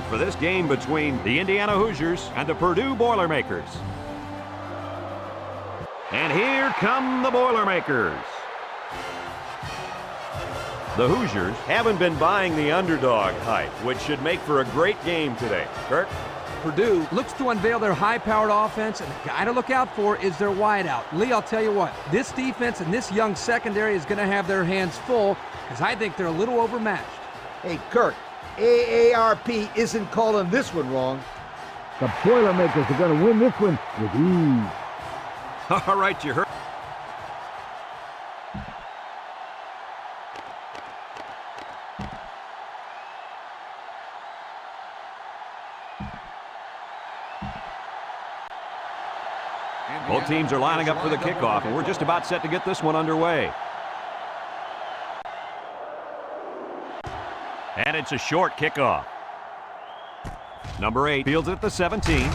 for this game between the Indiana Hoosiers and the Purdue Boilermakers. And here come the Boilermakers. The Hoosiers haven't been buying the underdog hype, which should make for a great game today. Kirk? Purdue looks to unveil their high-powered offense, and the guy to look out for is their wideout. Lee, I'll tell you what, this defense and this young secondary is going to have their hands full because I think they're a little overmatched. Hey, Kirk, AARP isn't calling this one wrong. The Boilermakers are going to win this one with ease. All right, you heard. Both teams are lining up for the kickoff, and we're just about set to get this one underway. And it's a short kickoff. Number 8 fields it at the 17.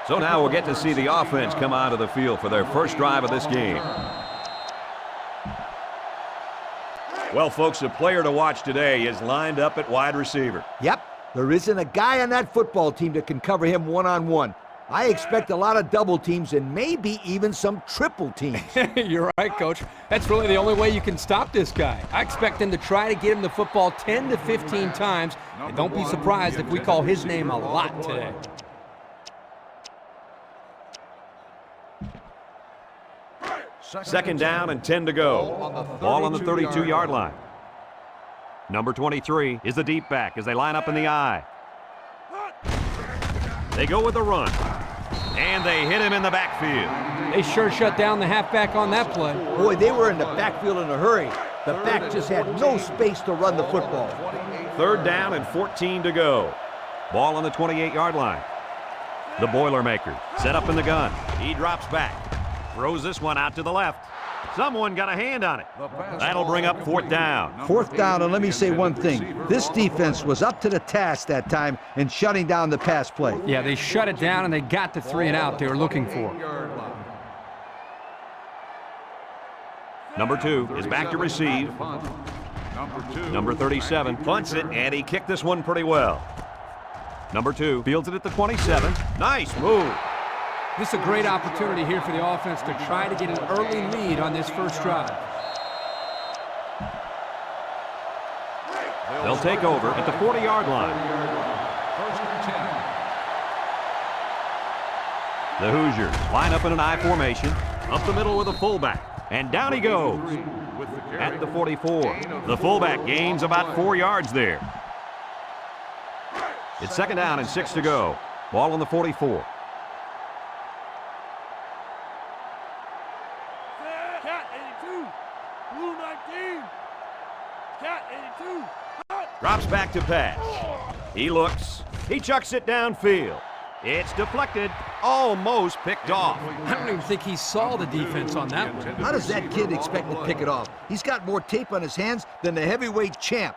So now we'll get to see the offense come onto the field for their first drive of this game. Well, folks, the player to watch today is lined up at wide receiver. Yep, there isn't a guy on that football team that can cover him one-on-one. I expect a lot of double teams and maybe even some triple teams. You're right, Coach. That's really the only way you can stop this guy. I expect them to try to get him the football 10 to 15 times, and don't be surprised if we call his name a lot today. Second down and 10 to go. Ball on the 32-yard line. Number 23 is the deep back as they line up in the I. They go with the run. And they hit him in the backfield. They sure shut down the halfback on that play. Boy, they were in the backfield in a hurry. The back just had no space to run the football. Third down and 14 to go. Ball on the 28-yard line. The Boilermakers set up in the gun. He drops back. Throws this one out to the left. Someone got a hand on it. That'll bring up fourth down. Fourth down, and let me say one thing. This defense was up to the task that time in shutting down the pass play. Yeah, they shut it down, and they got the 3 and out they were looking for. Number 2 is back to receive. Number 37 punts it, and he kicked this one pretty well. Number 2 fields it at the 27. Nice move. This is a great opportunity here for the offense to try to get an early lead on this first drive. They'll take over at the 40-yard line. The Hoosiers line up in an I formation, up the middle with a fullback, and down he goes at the 44. The fullback gains about 4 yards there. It's second down and 6 to go. Ball on the 44. Drops back to pass. He looks. He chucks it downfield. It's deflected. Almost picked off. I don't even think he saw the defense on that one. How does that kid expect to pick it off? He's got more tape on his hands than the heavyweight champ.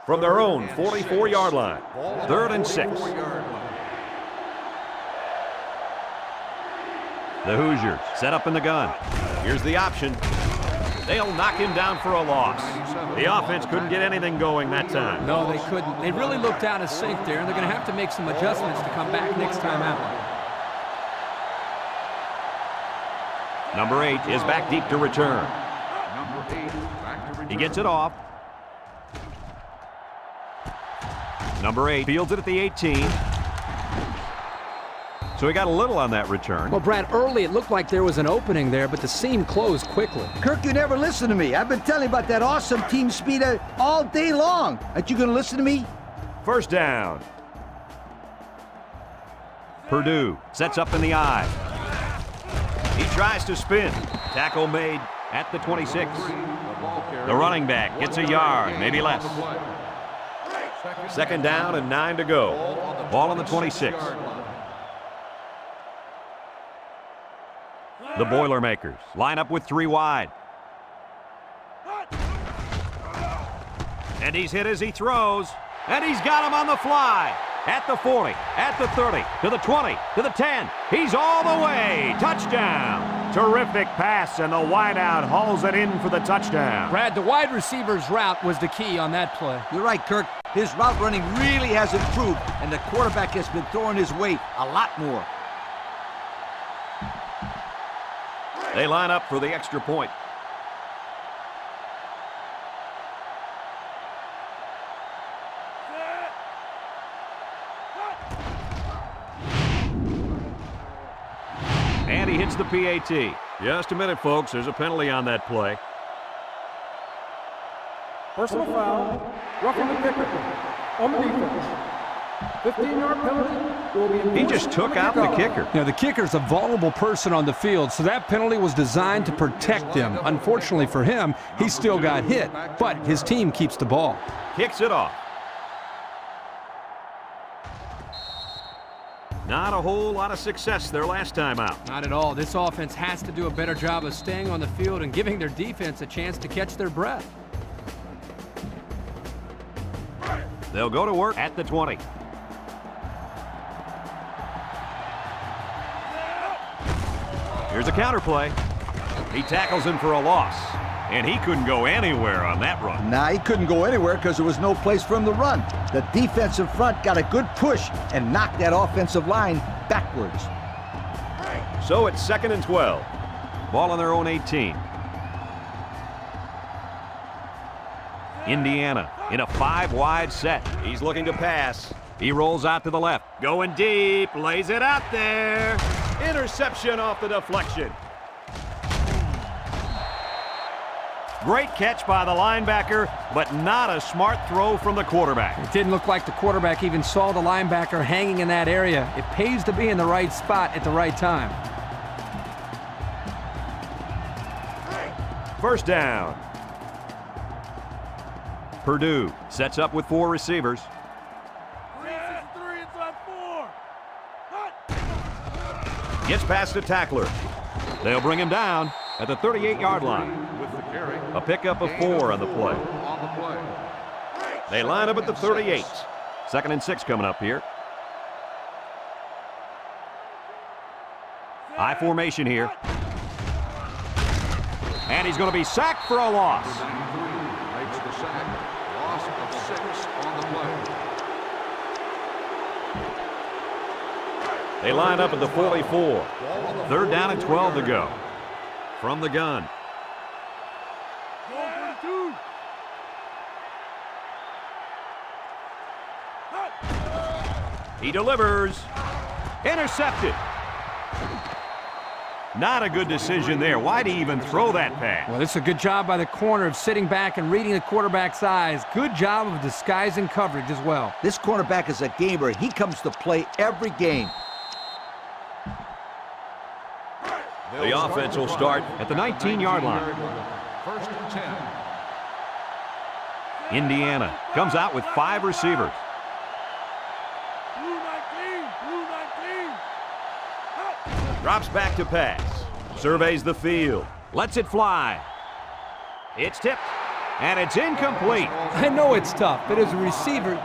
From their own 44-yard line. Third and 6. The Hoosiers set up in the gun. Here's the option. They'll knock him down for a loss. The offense couldn't get anything going that time. No, they couldn't. They really looked out of sync there, and they're going to have to make some adjustments to come back next time out. Number 8 is back deep to return. He gets it off. Number 8 fields it at the 18. So he got a little on that return. Well, Brad, early it looked like there was an opening there, but the seam closed quickly. Kirk, you never listen to me. I've been telling you about that awesome team speed all day long. Aren't you going to listen to me? First down. Purdue sets up in the I. He tries to spin. Tackle made at the 26. The running back gets a yard, maybe less. Second down and 9 to go. Ball on the 26. The Boilermakers line up with 3 wide. And he's hit as he throws. And he's got him on the fly. At the 40, at the 30, to the 20, to the 10. He's all the way. Touchdown. Terrific pass, and the wideout hauls it in for the touchdown. Brad, the wide receiver's route was the key on that play. You're right, Kirk. His route running really has improved, and the quarterback has been throwing his way a lot more. They line up for the extra point. And he hits the PAT. Just a minute, folks. There's a penalty on that play. Personal foul, roughing the kicker on the defense. 15-yard penalty will be He just took out the kicker. You know, the kicker's a vulnerable person on the field, so that penalty was designed to protect him. Unfortunately for him, he still got hit, but his team keeps the ball. Kicks it off. Not a whole lot of success their last time out. Not at all. This offense has to do a better job of staying on the field and giving their defense a chance to catch their breath. They'll go to work at the 20. Here's a counter play. He tackles him for a loss, and he couldn't go anywhere on that run. Nah, he couldn't go anywhere because there was no place for him to run. The defensive front got a good push and knocked that offensive line backwards. So it's 2nd and 12. Ball on their own 18. Indiana in a 5-wide set. He's looking to pass. He rolls out to the left. Going deep, lays it out there. Interception off the deflection. Great catch by the linebacker, but not a smart throw from the quarterback. It didn't look like the quarterback even saw the linebacker hanging in that area. It pays to be in the right spot at the right time. First down. Purdue sets up with 4 receivers. Gets past the tackler. They'll bring him down at the 38-yard line. A pickup of 4 on the play. They line up at the 38. 2nd and 6 coming up here. High formation here. And he's going to be sacked for a loss. Makes the sack. Loss of 6 on the play. They line up at the 44. 3rd down and 12 to go. From the gun. He delivers. Intercepted. Not a good decision there. Why'd he even throw that pass? Well, it's a good job by the corner of sitting back and reading the quarterback's eyes. Good job of disguising coverage as well. This cornerback is a gamer. He comes to play every game. The offense will start at the 19-yard line. 1st and 10. Indiana comes out with 5 receivers. Drops back to pass. Surveys the field. Lets it fly. It's tipped. And it's incomplete. I know it's tough, but as a receiver...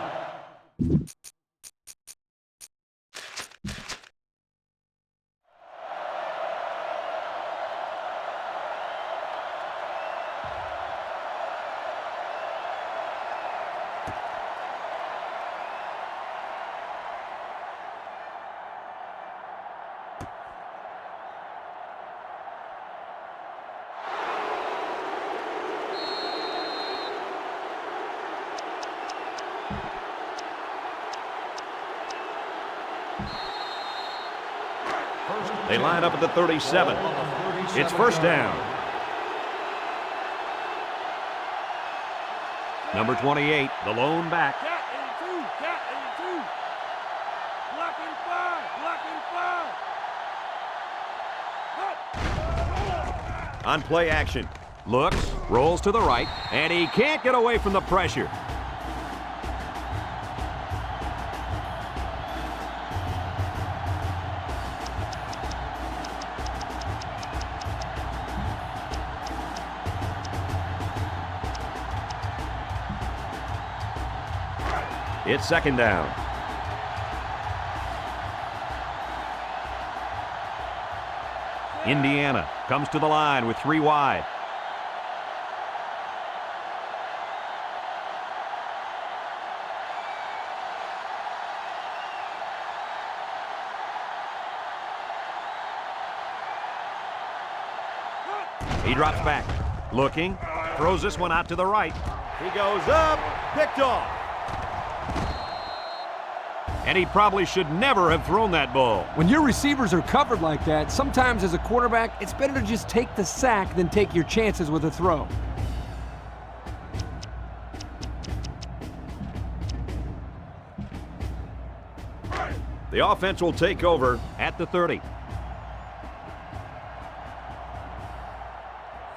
They line up at the 37. It's 1st down. Number 28, the lone back. On play action. Looks, rolls to the right, and he can't get away from the pressure. It's 2nd down. Indiana comes to the line with 3 wide. He drops back, looking, throws this one out to the right. He goes up, picked off. And he probably should never have thrown that ball. When your receivers are covered like that, sometimes as a quarterback, it's better to just take the sack than take your chances with a throw. The offense will take over at the 30.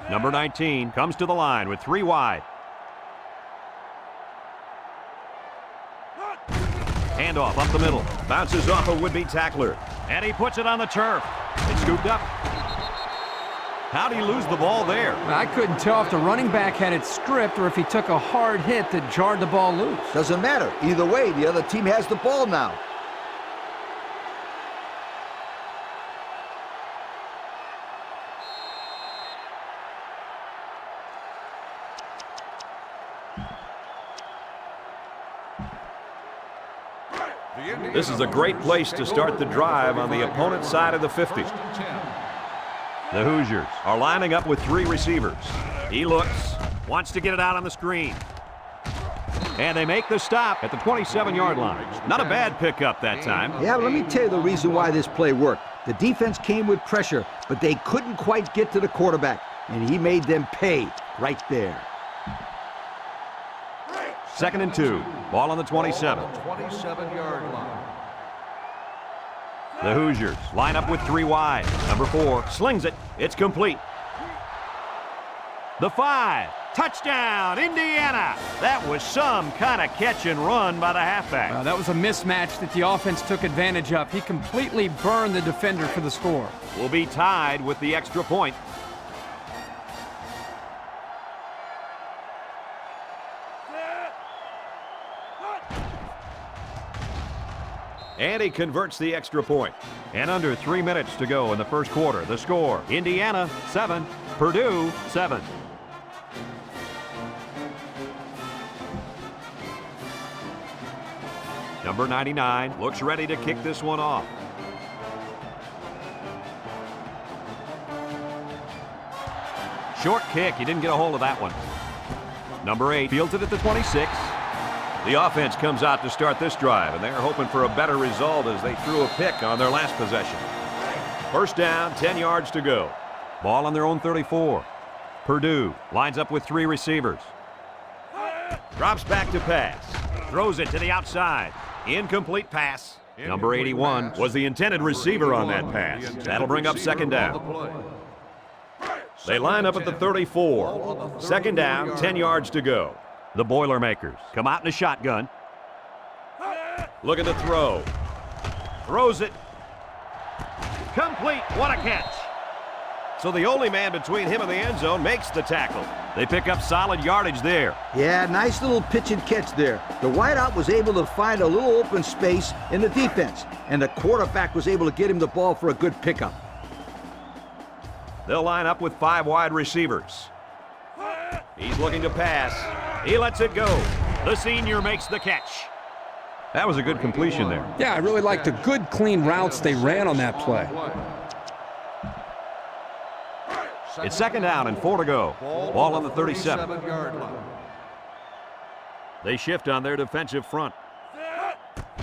Number 19 comes to the line with 3 wide. Handoff up the middle. Bounces off a would-be tackler. And he puts it on the turf. It's scooped up. How'd he lose the ball there? I couldn't tell if the running back had it stripped or if he took a hard hit that jarred the ball loose. Doesn't matter. Either way, the other team has the ball now. This is a great place to start the drive on the opponent's side of the 50. The Hoosiers are lining up with 3 receivers. He looks, wants to get it out on the screen. And they make the stop at the 27-yard line. Not a bad pickup that time. Yeah, but let me tell you the reason why this play worked. The defense came with pressure, but they couldn't quite get to the quarterback, and he made them pay right there. 2nd and 2. Ball on the 27. 27-yard line. The Hoosiers line up with 3 wide. Number 4 slings it. It's complete. The 5. Touchdown, Indiana. That was some kind of catch and run by the halfback. That was a mismatch that the offense took advantage of. He completely burned the defender for the score. Will be tied with the extra point. And he converts the extra point. And under 3 minutes to go in the first quarter, the score, Indiana 7, Purdue 7. Number 99 looks ready to kick this one off. Short kick, he didn't get a hold of that one. Number 8 fields it at the 26. The offense comes out to start this drive, and they're hoping for a better result as they threw a pick on their last possession. First down, 10 yards to go. Ball on their own 34. Purdue lines up with 3 receivers. Drops back to pass. Throws it to the outside. Incomplete pass. Number 81 was the intended receiver on that pass. That'll bring up 2nd down. They line up at the 34. 2nd down, 10 yards to go. The Boilermakers come out in a shotgun. Look at the throw. Throws it. Complete. What a catch. So the only man between him and the end zone makes the tackle. They pick up solid yardage there. Yeah, nice little pitch and catch there. The wideout was able to find a little open space in the defense, and the quarterback was able to get him the ball for a good pickup. They'll line up with 5 wide receivers. He's looking to pass. He lets it go. The senior makes the catch. That was a good completion there. Yeah, I really liked the good, clean routes they ran on that play. It's 2nd down and 4 to go. Ball on the 37. They shift on their defensive front.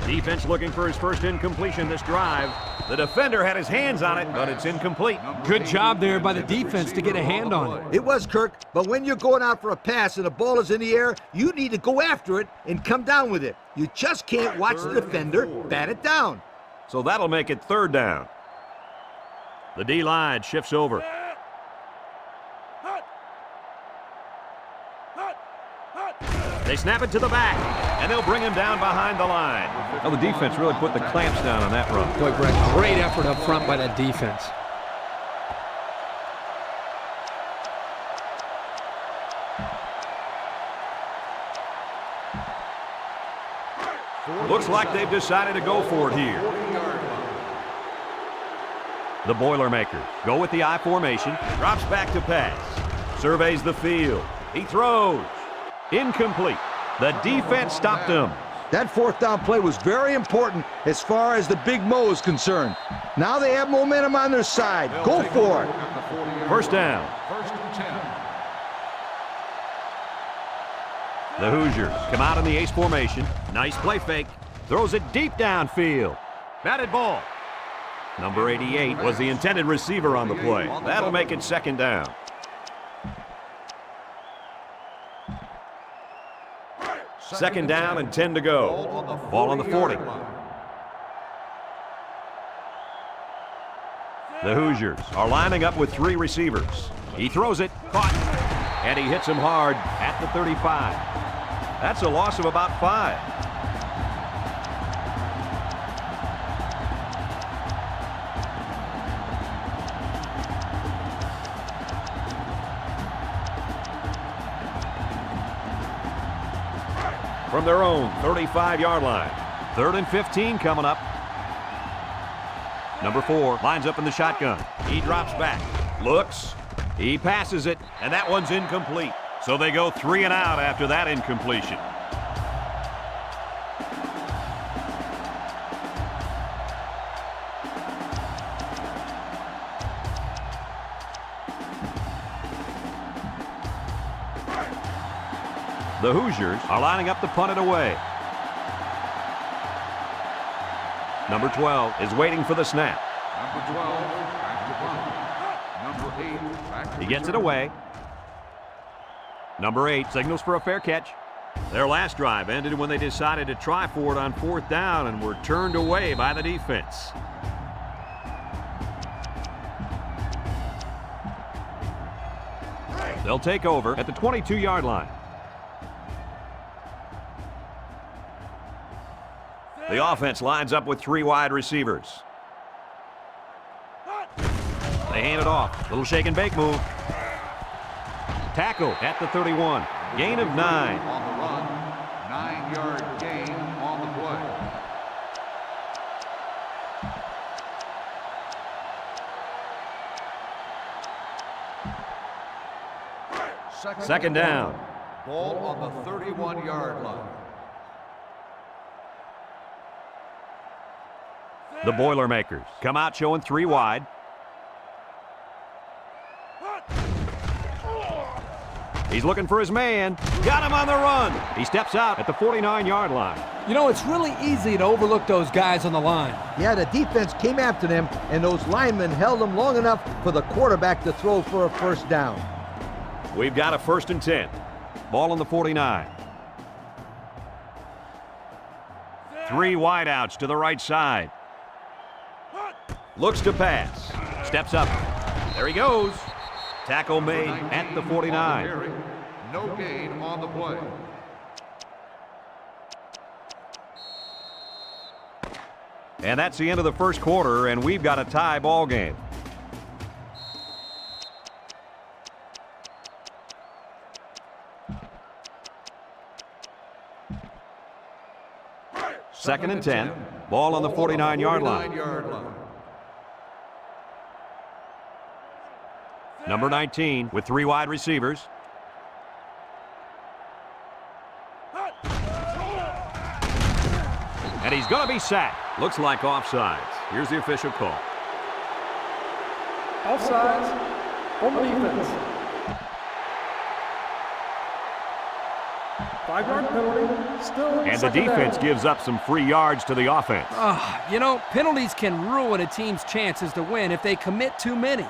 Defense looking for his first incompletion this drive. The defender had his hands on it, but it's incomplete. Good job there by the defense to get a hand on it. It was, Kirk, but when you're going out for a pass and the ball is in the air, you need to go after it and come down with it. You just can't watch the defender bat it down. So that'll make it 3rd down. The D-line shifts over. They snap it to the back, and they'll bring him down behind the line. Well, the defense really put the clamps down on that run. Boy, Brett, great effort up front by that defense. Looks like they've decided to go for it here. The Boilermakers go with the I formation, drops back to pass, surveys the field. He throws. Incomplete. The defense stopped him. That fourth down play was very important as far as the Big Mo is concerned. Now they have momentum on their side. Go for it. First down. First and 10. The Hoosiers come out in the ace formation. Nice play fake. Throws it deep downfield. Batted ball. Number 88 was the intended receiver on the play. That'll make it second down. Second down and 10 to go. Ball on the 40. The Hoosiers are lining up with 3 receivers. He throws it, caught, and he hits him hard at the 35. That's a loss of about 5. From their own 35-yard line. 3rd and 15 coming up. Number 4 lines up in the shotgun. He drops back, looks, he passes it, and that one's incomplete. So they go 3 and out after that incompletion. The Hoosiers are lining up to punt it away. Number 12 is waiting for the snap. Number 12, back to punt. Number 8, back to He gets it away. Number 8 signals for a fair catch. Their last drive ended when they decided to try for it on 4th down and were turned away by the defense. They'll take over at the 22-yard line. The offense lines up with 3 wide receivers. They hand it off. Little shake and bake move. Tackle at the 31. Gain of 9. on the run. 9-yard gain on the play. Second down. Ball on the 31-yard line. The Boilermakers come out showing 3 wide. He's looking for his man. Got him on the run. He steps out at the 49-yard line. You know, it's really easy to overlook those guys on the line. Yeah, the defense came after them, and those linemen held them long enough for the quarterback to throw for a first down. We've got a 1st and 10. Ball on the 49. 3 wideouts to the right side. Looks to pass. Steps up. There he goes. Tackle made at the 49. No gain on the play. And that's the end of the first quarter, and we've got a tie ball game. Second and 10. Ball on the 49-yard line. Number 19 with 3 wide receivers. And he's going to be sacked. Looks like offsides. Here's the official call. Offsides on the defense. 5-yard penalty. Still And the second defense down. gives up some free yards to the offense. You know, penalties can ruin a team's chances to win if they commit too many.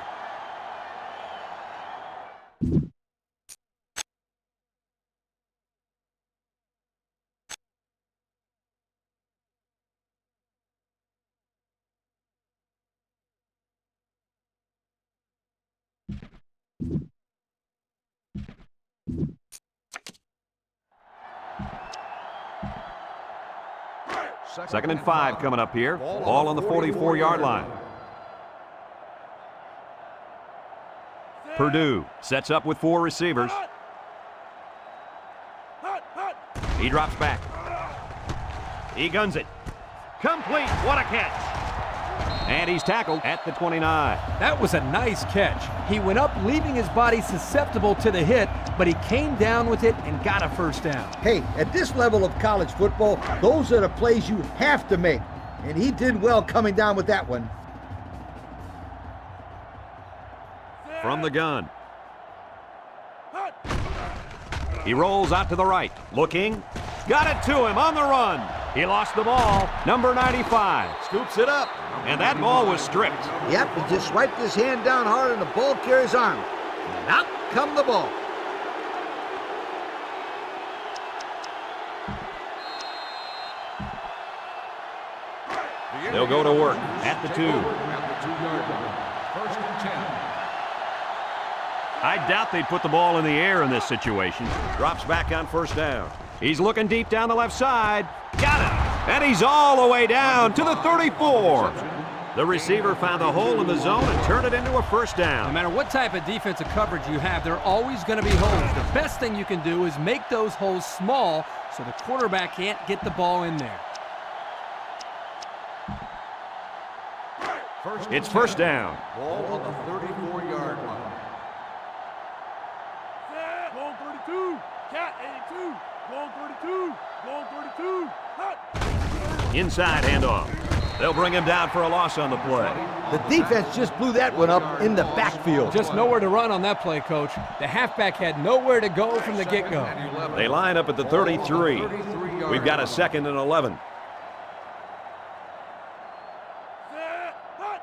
Second and 5 coming up here. Ball on the 44-yard line. Purdue sets up with 4 receivers. He drops back. He guns it. Complete. What a catch. And he's tackled at the 29. That was a nice catch. He went up, leaving his body susceptible to the hit, but he came down with it and got a first down. Hey, at this level of college football, those are the plays you have to make. And he did well coming down with that one. From the gun. He rolls out to the right. Looking. Got it to him on the run. He lost the ball. Number 95 scoops it up. And that ball was stripped. Yep, he just swiped his hand down hard and the ball carries arm. And out come the ball. They'll go to work at the 2. At the 2-yard line. First and 10. I doubt they'd put the ball in the air in this situation. Drops back on first down. He's looking deep down the left side. Got him. And he's all the way down to the 34. The receiver found a hole in the zone and turned it into a first down. No matter what type of defensive coverage you have, there are always going to be holes. The best thing you can do is make those holes small so the quarterback can't get the ball in there. It's first down. Ball on the 34-yard line. Ball 32. Cat 82. Ball 32. Ball 32. Hot. Inside handoff. They'll bring him down for a loss on the play. The defense just blew that one up in the backfield. Just nowhere to run on that play, Coach. The halfback had nowhere to go from the get-go. They line up at the 33. We've got a second and 11.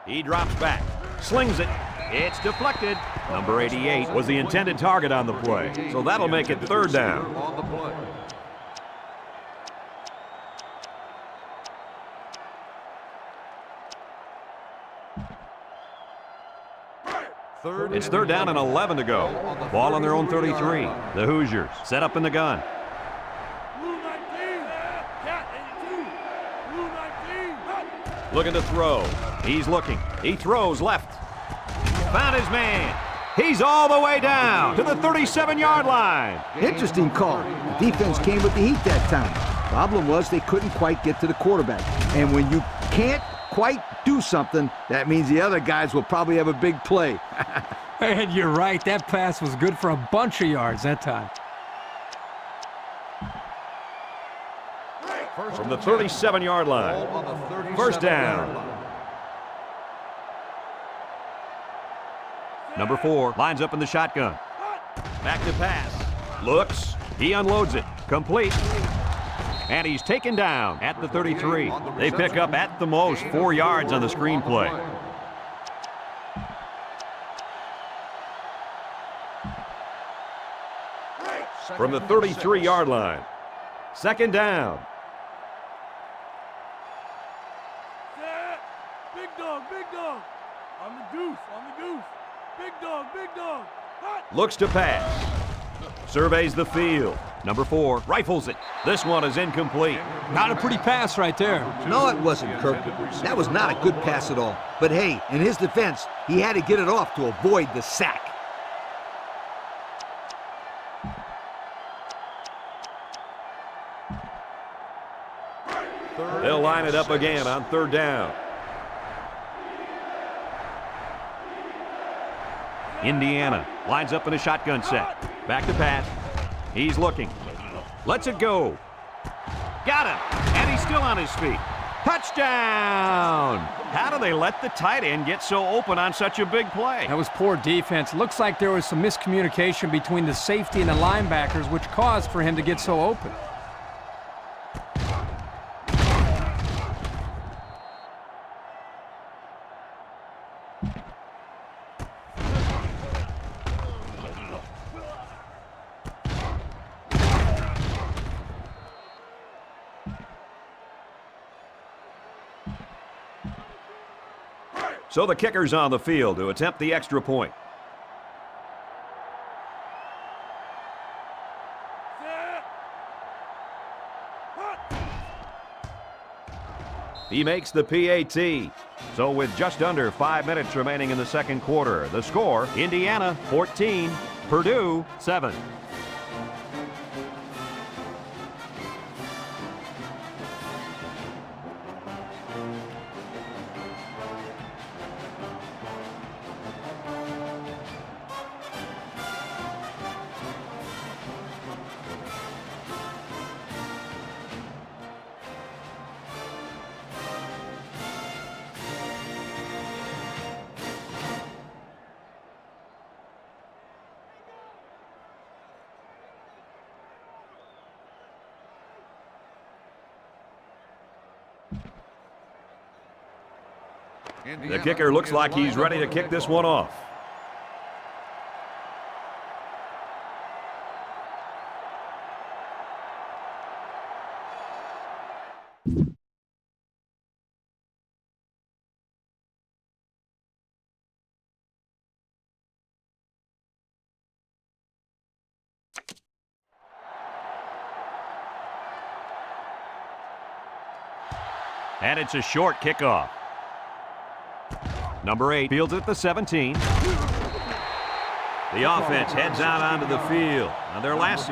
He drops back, slings it. It's deflected. Number 88 was the intended target on the play, so that'll make it third down. On the play. It's third down and 11 to go. Ball on their own 33. The Hoosiers set up in the gun. Blue 19. Cat 82. Blue 19. Hot. Looking to throw. He's looking. He throws left. Found his man. He's all the way down to the 37-yard line. Interesting call. The defense came with the heat that time. Problem was they couldn't quite get to the quarterback. And when you can't quite do something, that means the other guys will probably have a big play. And you're right, that pass was good for a bunch of yards that time. From the 37-yard line. On the 37-yard First down. line. Number 4 lines up in the shotgun. Back to pass. Looks. He unloads it. Complete. And he's taken down at the 33. They pick up at the most 4 yards on the screenplay. From the 33-yard line. Second down. Big dog, big dog. On the goose, on the goose. Big dog, big dog. Hot. Looks to pass. Surveys the field. Number 4 rifles it. This one is incomplete. Not a pretty pass right there. No, it wasn't, Kirk. That was not a good pass at all. But hey, in his defense, he had to get it off to avoid the sack. They'll line it up again on third down. Indiana lines up in a shotgun set. Back to pass. He's looking. Lets it go. Got him. And he's still on his feet. Touchdown! How do they let the tight end get so open on such a big play? That was poor defense. Looks like there was some miscommunication between the safety and the linebackers, which caused for him to get so open. So the kicker's on the field to attempt the extra point. He makes the PAT. So with just under 5 minutes remaining in the second quarter, the score, Indiana 14, Purdue 7. The kicker looks like he's ready to kick this one off. And it's a short kickoff. Number 8 fields at the 17. The offense heads out onto the field. On their last...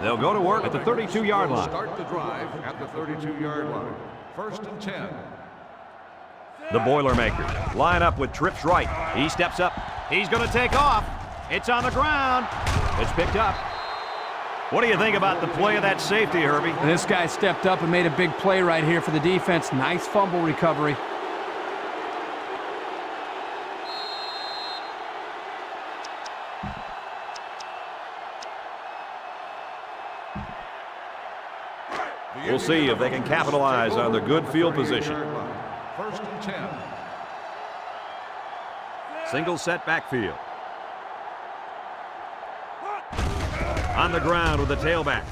They'll go to work at the 32-yard line. Start the drive at the 32-yard line. 1st and 10. The Boilermakers line up with trips right. He steps up. He's going to take off. It's on the ground. It's picked up. What do you think about the play of that safety, Herbie? This guy stepped up and made a big play right here for the defense. Nice fumble recovery. We'll see if they can capitalize on the good field position. 1st and 10. Single set backfield. On the ground with the tailback.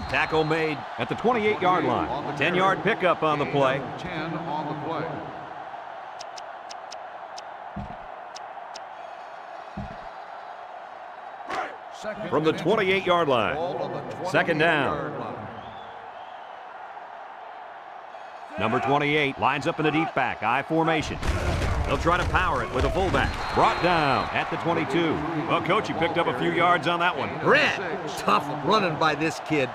Tackle made at the 28-yard line. 10-yard pickup on the play. 10 on the play. From the 28-yard line. 2nd down. Number 28 lines up in the deep back, I formation. They'll try to power it with a fullback. Brought down at the 22. Well, Coach, he picked up a few yards on that one. Red, tough running by this kid.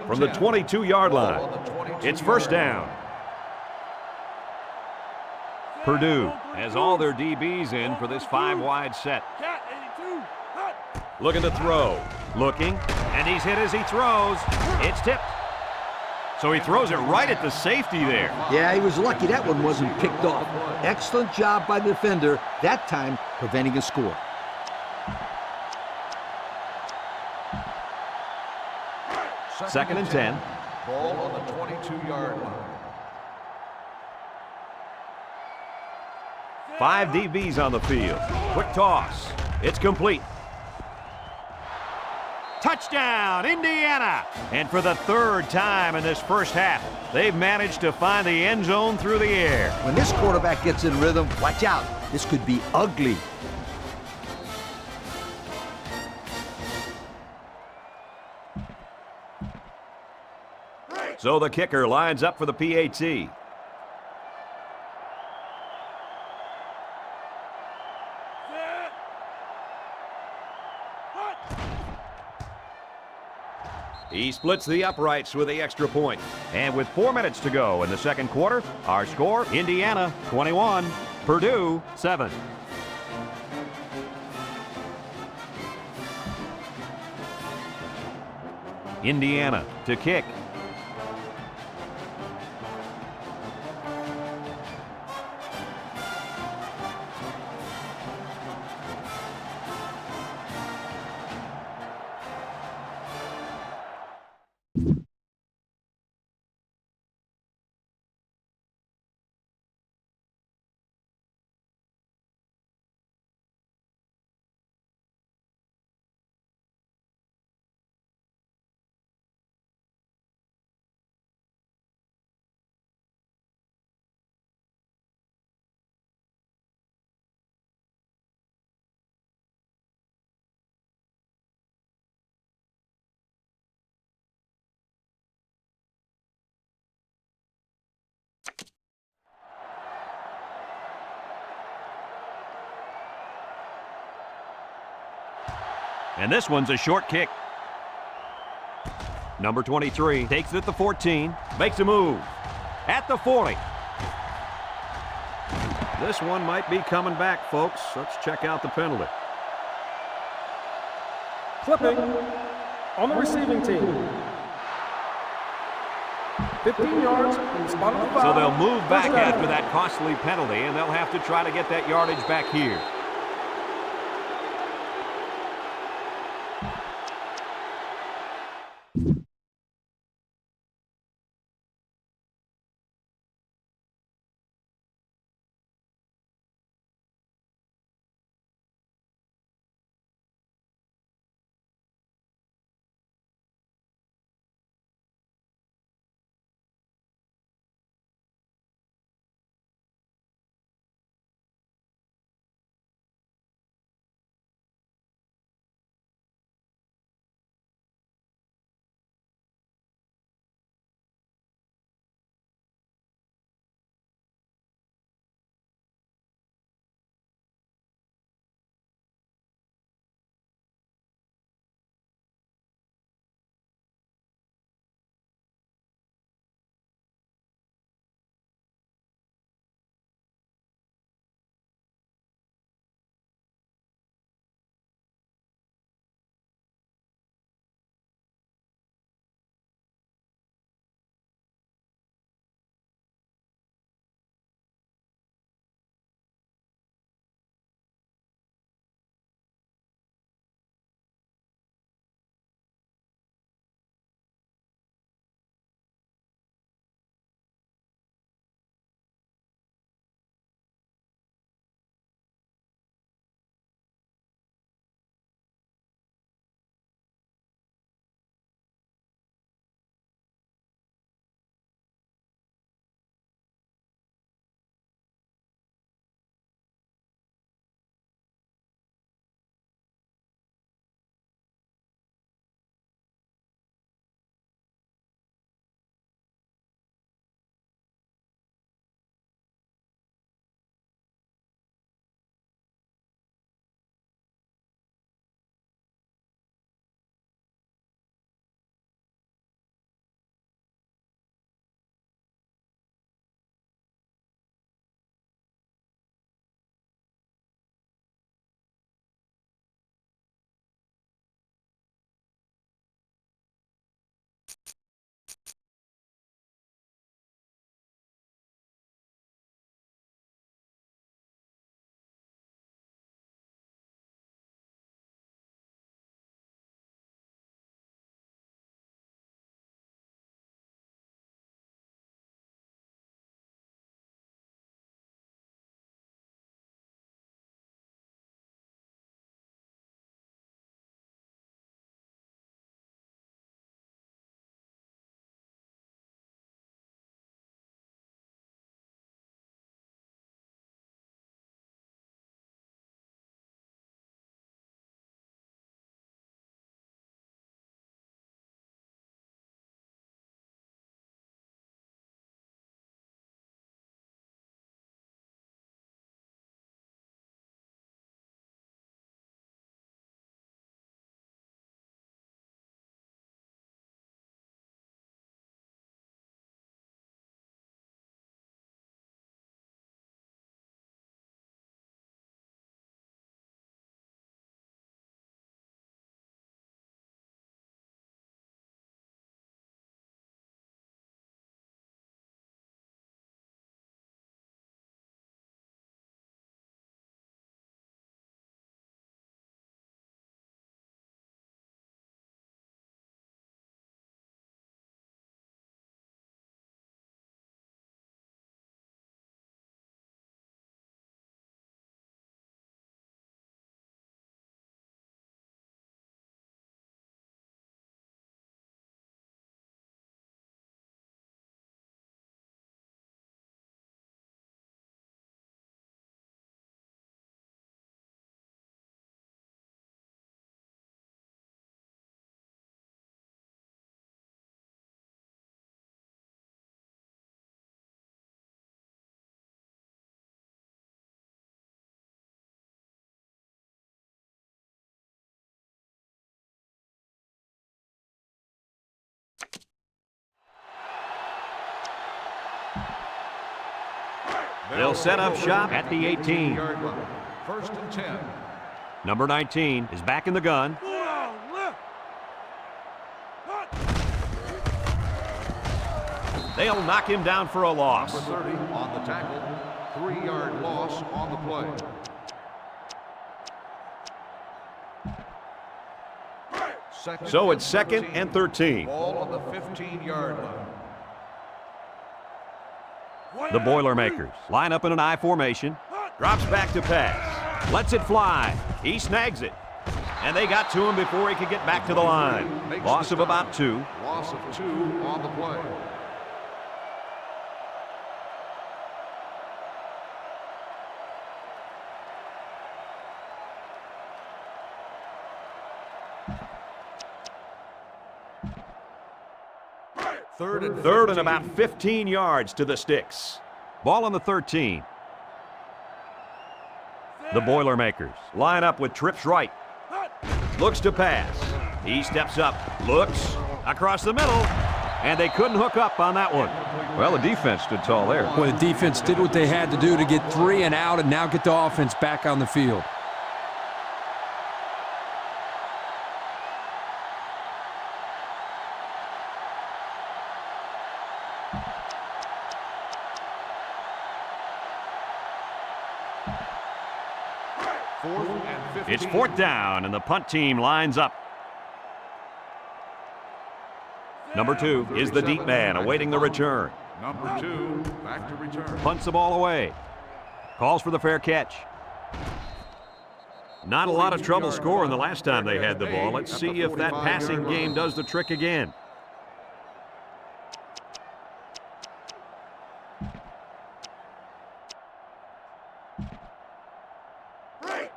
From the 22-yard line, it's 1st down. Purdue has all their DBs in for this 5-wide set. Looking to throw. Looking, and he's hit as he throws. It's tipped. So he throws it right at the safety there. Yeah, he was lucky that one wasn't picked off. Excellent job by the defender, that time preventing a score. Second and 10. Ball on the 22-yard line. 5 DBs on the field. Quick toss. It's complete. Touchdown, Indiana! And for the 3rd time in this first half, they've managed to find the end zone through the air. When this quarterback gets in rhythm, watch out. This could be ugly. So the kicker lines up for the PAT. He splits the uprights with the extra point. And with 4 minutes to go in the second quarter, our score, Indiana 21, Purdue 7. Indiana to kick. And this one's a short kick. Number 23 takes it at the 14, makes a move at the 40. This one might be coming back, folks. Let's check out the penalty. Clipping on the receiving team. 15 yards from the spot of the foul. So they'll move back First down. after that costly penalty, and they'll have to try to get that yardage back here. They'll set up shop at the 18. 18-yard line. First and 10. Number 19 is back in the gun. They'll knock him down for a loss. Number 30 on the tackle. 3-yard loss on the play. So it's second and 13. Ball on the 15-yard line. The Boilermakers line up in an I formation. Drops back to pass. Lets it fly. He snags it. And they got to him before he could get back to the line. Loss of about 2. Loss of 2 on the play. Third and about 15 yards to the sticks. Ball on the 13. The Boilermakers line up with trips right. Looks to pass. He steps up, looks, across the middle, and they couldn't hook up on that one. Well, the defense stood tall there. Well, the defense did what they had to do to get 3 and out and now get the offense back on the field. It's 4th down, and the punt team lines up. Number 2 is the deep man awaiting the return. Number 2 back to return. Punts the ball away. Calls for the fair catch. Not a lot of trouble scoring the last time they had the ball. Let's see if that passing game does the trick again.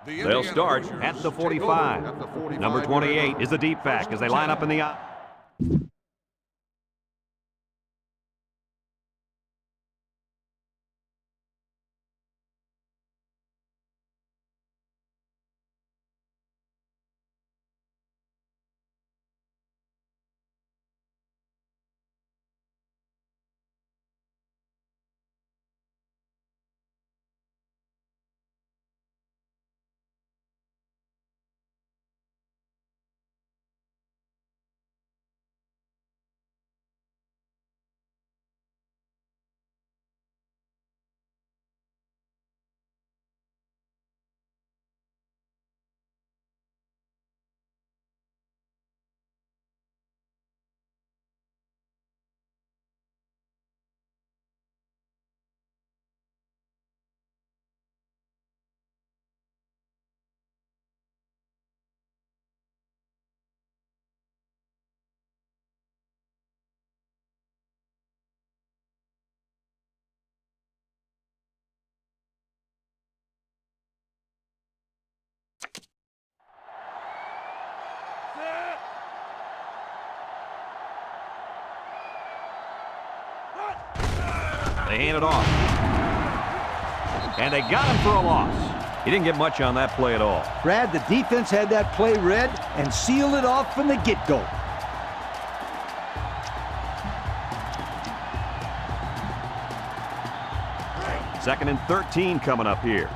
They'll start at the 45. Number 28 is the deep back as they line up in the I. They hand it off. And they got him for a loss. He didn't get much on that play at all. Brad, the defense had that play read and sealed it off from the get-go. Second and 13 coming up here.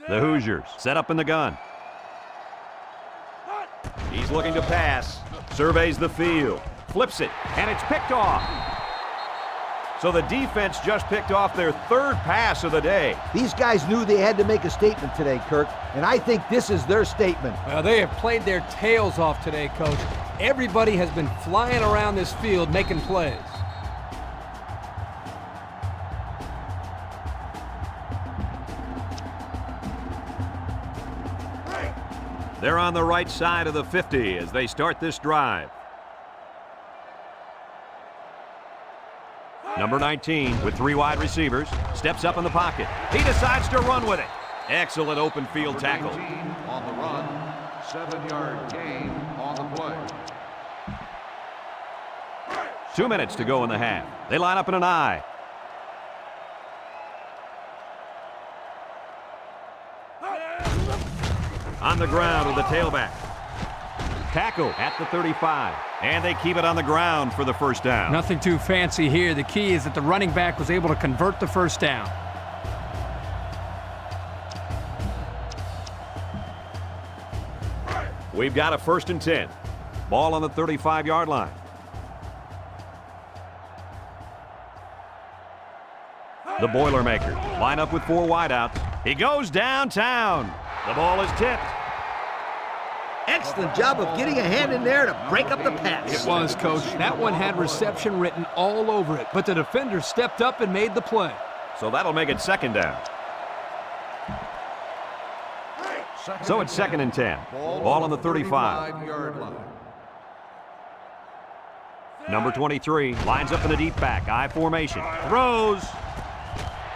The Hoosiers set up in the gun. He's looking to pass. Surveys the field. Flips it, and it's picked off. So the defense just picked off their third pass of the day. These guys knew they had to make a statement today, Kirk, and I think this is their statement. Well, they have played their tails off today, Coach. Everybody has been flying around this field making plays. They're on the right side of the 50 as they start this drive. Number 19 with 3 wide receivers steps up in the pocket. He decides to run with it. Excellent open field tackle. On the run, 7-yard gain on the play. 2 minutes to go in the half. They line up in an I. On the ground with the tailback. Tackle at the 35. And they keep it on the ground for the first down. Nothing too fancy here. The key is that the running back was able to convert the first down. We've got a 1st and 10. Ball on the 35-yard line. The Boilermakers line up with 4 wideouts. He goes downtown. The ball is tipped. Excellent job of getting a hand in there to break up the pass. It was, Coach. That one had reception written all over it, but the defender stepped up and made the play. So that'll make it 2nd down. So it's 2nd and 10. Ball on the 35. Number 23 lines up in the deep back, I formation. Throws.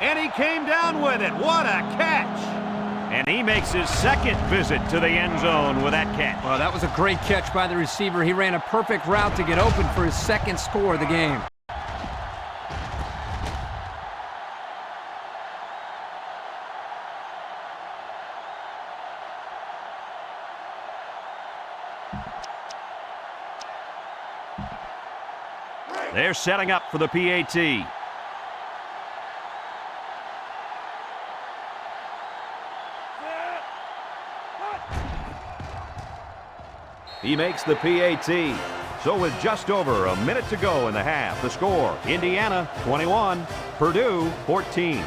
And he came down with it. What a catch. And he makes his 2nd visit to the end zone with that catch. Well, that was a great catch by the receiver. He ran a perfect route to get open for his 2nd score of the game. They're setting up for the PAT. He makes the PAT. So with just over a minute to go in the half, the score, Indiana 21, Purdue 14.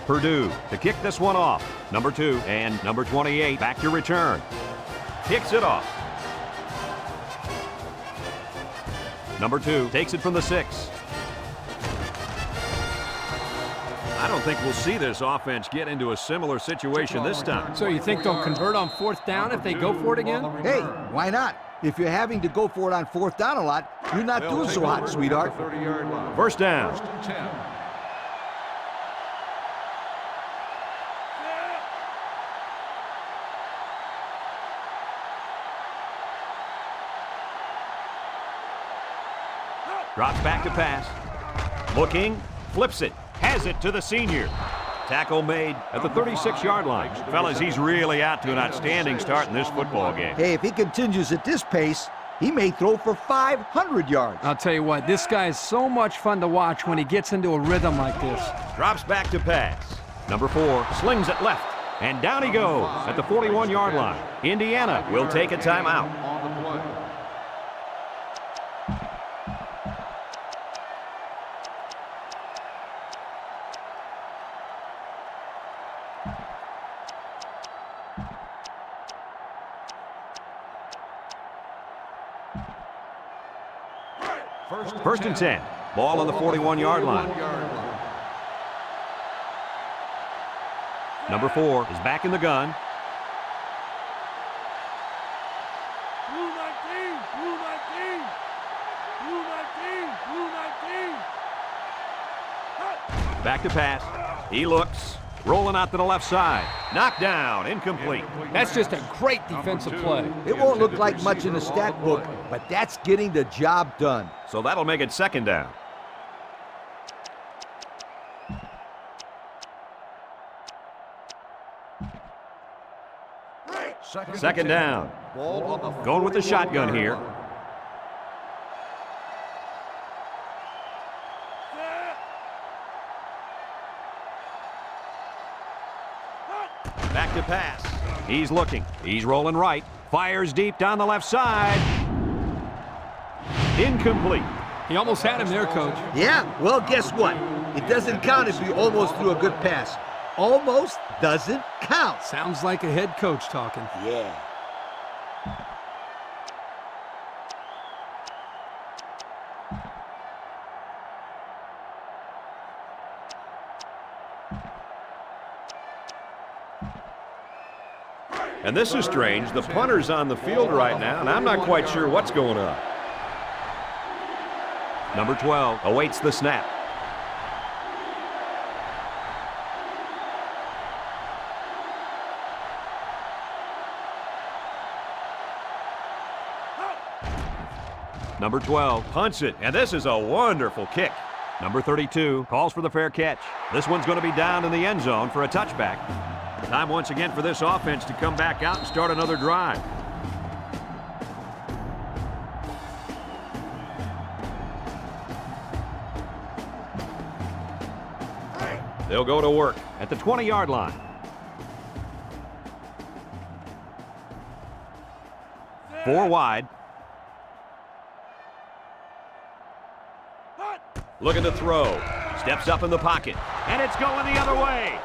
Purdue to kick this one off. Number 2 and number 28 back to return. Kicks it off. Number 2 takes it from the 6. I don't think we'll see this offense get into a similar situation this time. So you think they'll convert on 4th down if they go for it again? Hey, why not? If you're having to go for it on 4th down a lot, you're not doing so hot, sweetheart. 30-yard line. First down. 10. Drops back to pass. Looking, flips it, has it to the senior. Tackle made at the 36-yard line. Fellas, he's really out to an outstanding start in this football game. Hey, if he continues at this pace, he may throw for 500 yards. I'll tell you what, this guy is so much fun to watch when he gets into a rhythm like this. Drops back to pass. Number 4 slings it left, and down he goes at the 41-yard line. Indiana will take a timeout. On the play. First and 10. Ball on the 41-yard line. Number 4 is back in the gun. Blue 19, Blue 19, Blue 19, Blue 19. Back to pass. He looks. Rolling out to the left side. Knocked down. Incomplete. That's just a great defensive play. It won't look like much in the stat book, but that's getting the job done. So that'll make it 2nd down. Second down. Going with the shotgun here. Back to pass. He's looking. He's rolling right. Fires deep down the left side. Incomplete. He almost had him there, Coach. Yeah, well, guess what? It doesn't count if you almost threw a good pass. Almost doesn't count. Sounds like a head coach talking. Yeah. And this is strange. The punter's on the field right now, and I'm not quite sure what's going on. Number 12 awaits the snap. Number 12 punts it, and this is a wonderful kick. Number 32 calls for the fair catch. This one's going to be down in the end zone for a touchback. Time once again for this offense to come back out and start another drive. They'll go to work at the 20-yard line. Four wide. Looking to throw. Steps up in the pocket. And it's going the other way.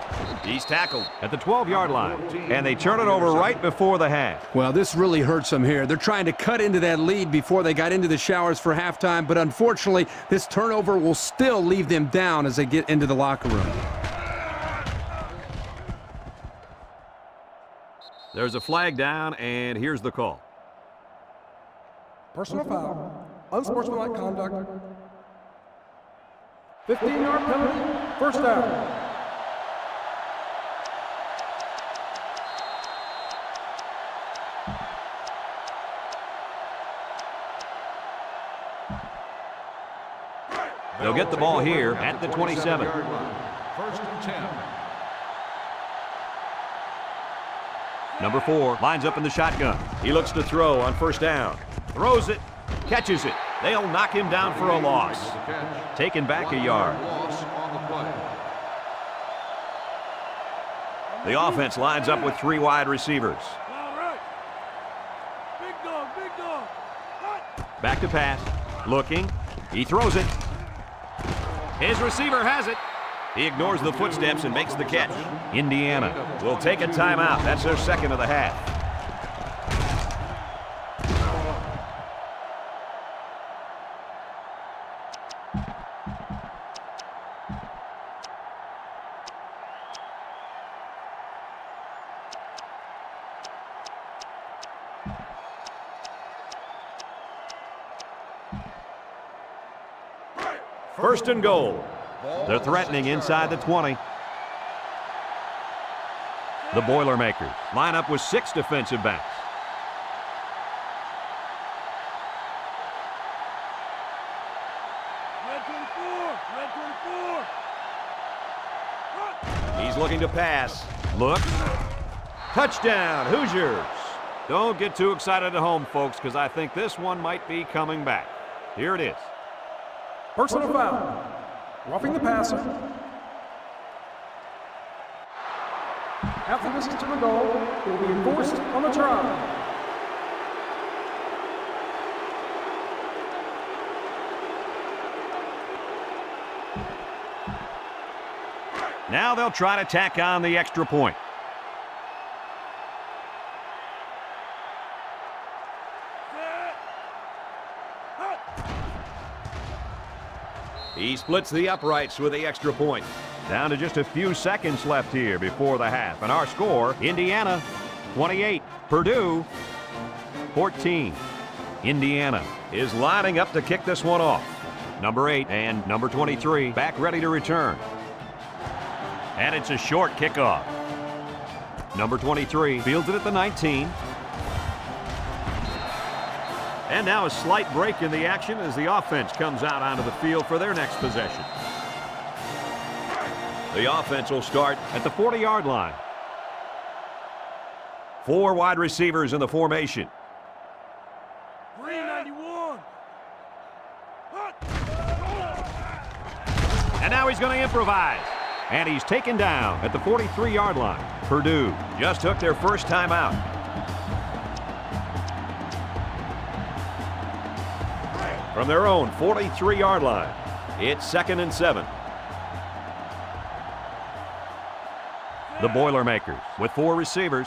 He's tackled at the 12-yard line. And they turn it over right before the half. Well, this really hurts them here. They're trying to cut into that lead before they got into the showers for halftime, but unfortunately, this turnover will still leave them down as they get into the locker room. There's a flag down, and here's the call. Personal foul. Unsportsmanlike conduct. 15-yard penalty. First down. They'll get the ball here at the 27. First and 10. Number 4 lines up in the shotgun. He looks to throw on first down. Throws it, catches it. They'll knock him down for a loss. Taken back a yard. Loss on the play. The offense lines up with 3 wide receivers. Back to pass. Looking. He throws it. His receiver has it. He ignores the footsteps and makes the catch. Indiana will take a timeout. That's their second of the half. First and goal. They're threatening inside the 20. The Boilermakers line up with 6 defensive backs. He's looking to pass. Looks. Touchdown, Hoosiers. Don't get too excited at home, folks, because I think this one might be coming back. Here it is. Personal foul. Roughing the passer. Half the distance to the goal will be enforced on the try. Now they'll try to tack on the extra point. He splits the uprights with the extra point. Down to just a few seconds left here before the half. And our score, Indiana 28, Purdue 14. Indiana is lining up to kick this one off. Number 8 and number 23 back ready to return. And it's a short kickoff. Number 23 fields it at the 19. And now a slight break in the action as the offense comes out onto the field for their next possession. The offense will start at the 40-yard line. 4 wide receivers in the formation. 391. And now he's going to improvise. And he's taken down at the 43-yard line. Purdue just took their first time out. From their own 43-yard line, it's 2nd and 7. The Boilermakers with 4 receivers.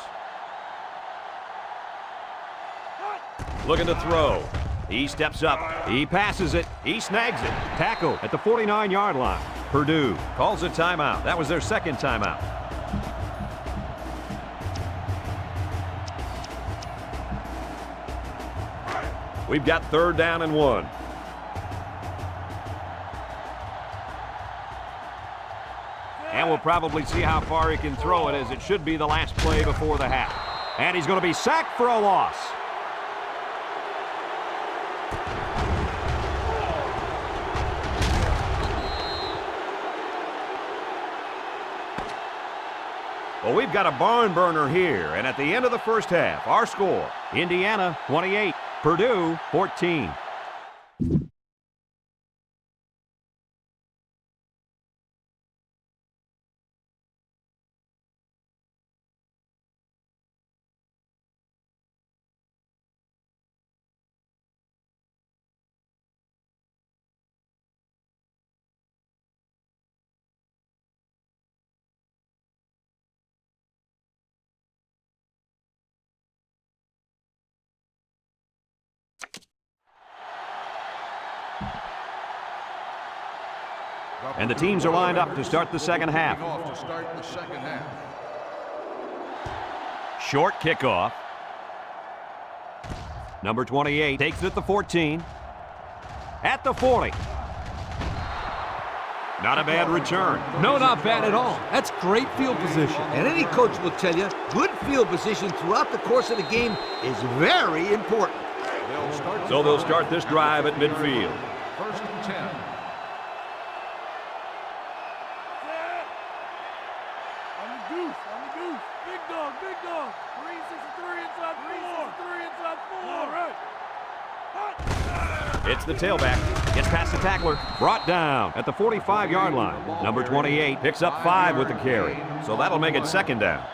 Looking to throw. He steps up. He passes it. He snags it. Tackle at the 49-yard line. Purdue calls a timeout. That was their second timeout. We've got 3rd down and 1. And we'll probably see how far he can throw it, as it should be the last play before the half. And he's going to be sacked for a loss. Well, we've got a barn burner here, and at the end of the first half, our score, Indiana 28, Purdue 14. And the teams are lined up to start the second half. Short kickoff. Number 28 takes it at the 14. At the 40. Not a bad return. No, not bad at all. That's great field position. And any coach will tell you, good field position throughout the course of the game is very important. So they'll start this drive at midfield. 1st and 10. Big dog. 363 inside 4. 363 inside 4. All right. It's the tailback. Gets past the tackler. Brought down at the 45-yard line. Number 28 picks up 5 with the carry. So that'll make it 2nd down.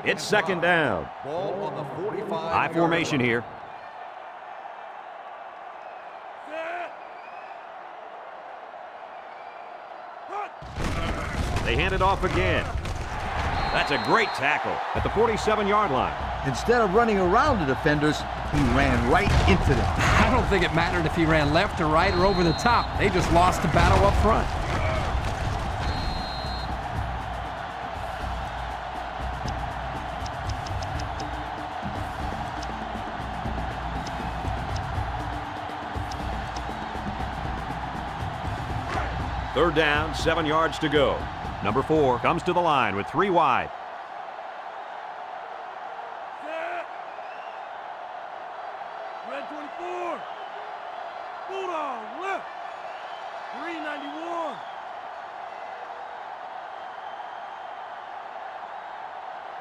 It's 2nd down. Ball on the 45. High formation here. They hand it off again. That's a great tackle at the 47-yard line. Instead of running around the defenders, he ran right into them. I don't think it mattered if he ran left or right or over the top. They just lost the battle up front. Third down, 7 yards to go. Number 4 comes to the line with 3 wide. Red 24. Bulldog left. 391.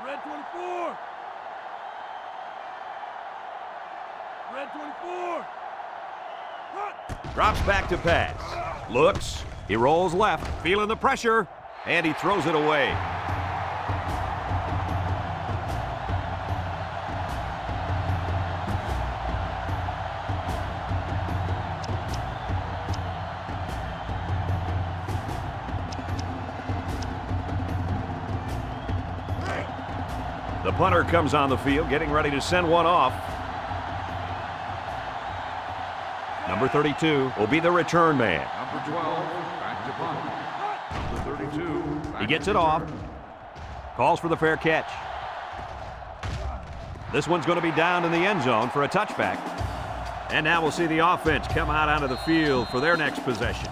Red 24. Red 24. Hut. Drops back to pass. Looks. He rolls left, feeling the pressure, and he throws it away. The punter comes on the field, getting ready to send one off. Number 32 will be the return man. Number 12, back to punt. Number 32. He gets it off. Calls for the fair catch. This one's going to be down in the end zone for a touchback. And now we'll see the offense come out onto the field for their next possession.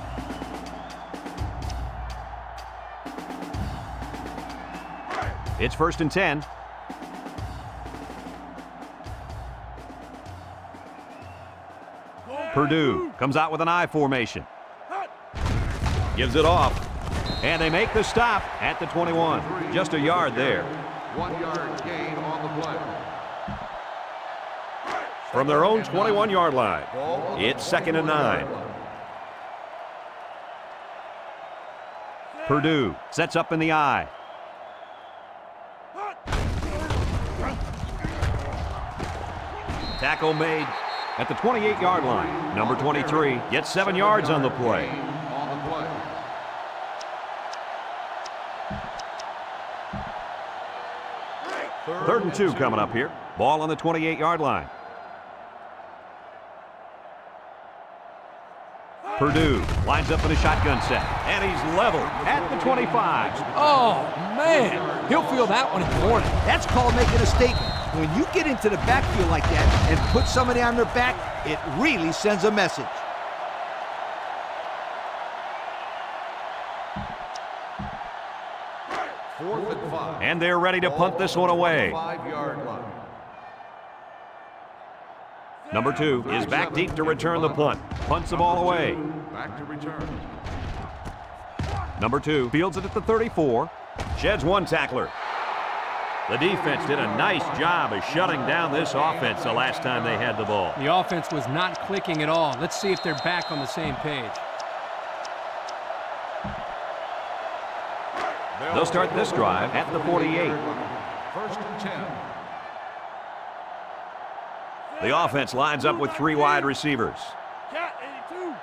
It's 1st and 10. Purdue comes out with an I formation. Gives it off. And they make the stop at the 21. Just a yard there. 1 yard gain on the play. from their own 21-yard line. It's 2nd and 9. Purdue sets up in the I. Tackle made at the 28-yard line. Number 23 gets 7 yards on the play. Third and 2 coming up here. Ball on the 28-yard line. Purdue lines up in a shotgun set, and he's leveled at the 25. Oh, man. He'll feel that one in the morning. That's called making a statement. When you get into the backfield like that and put somebody on their back, it really sends a message. Fourth and 5. And they're ready to punt this one away. 5-yard line. Number 2 is back deep to return the punt. Punts the ball away. Back to return. Number 2 fields it at the 34. Sheds one tackler. The defense did a nice job of shutting down this offense the last time they had the ball. The offense was not clicking at all. Let's see if they're back on the same page. They'll start this drive at the 48. First and 10. The offense lines up with 3 wide receivers. Cat 82.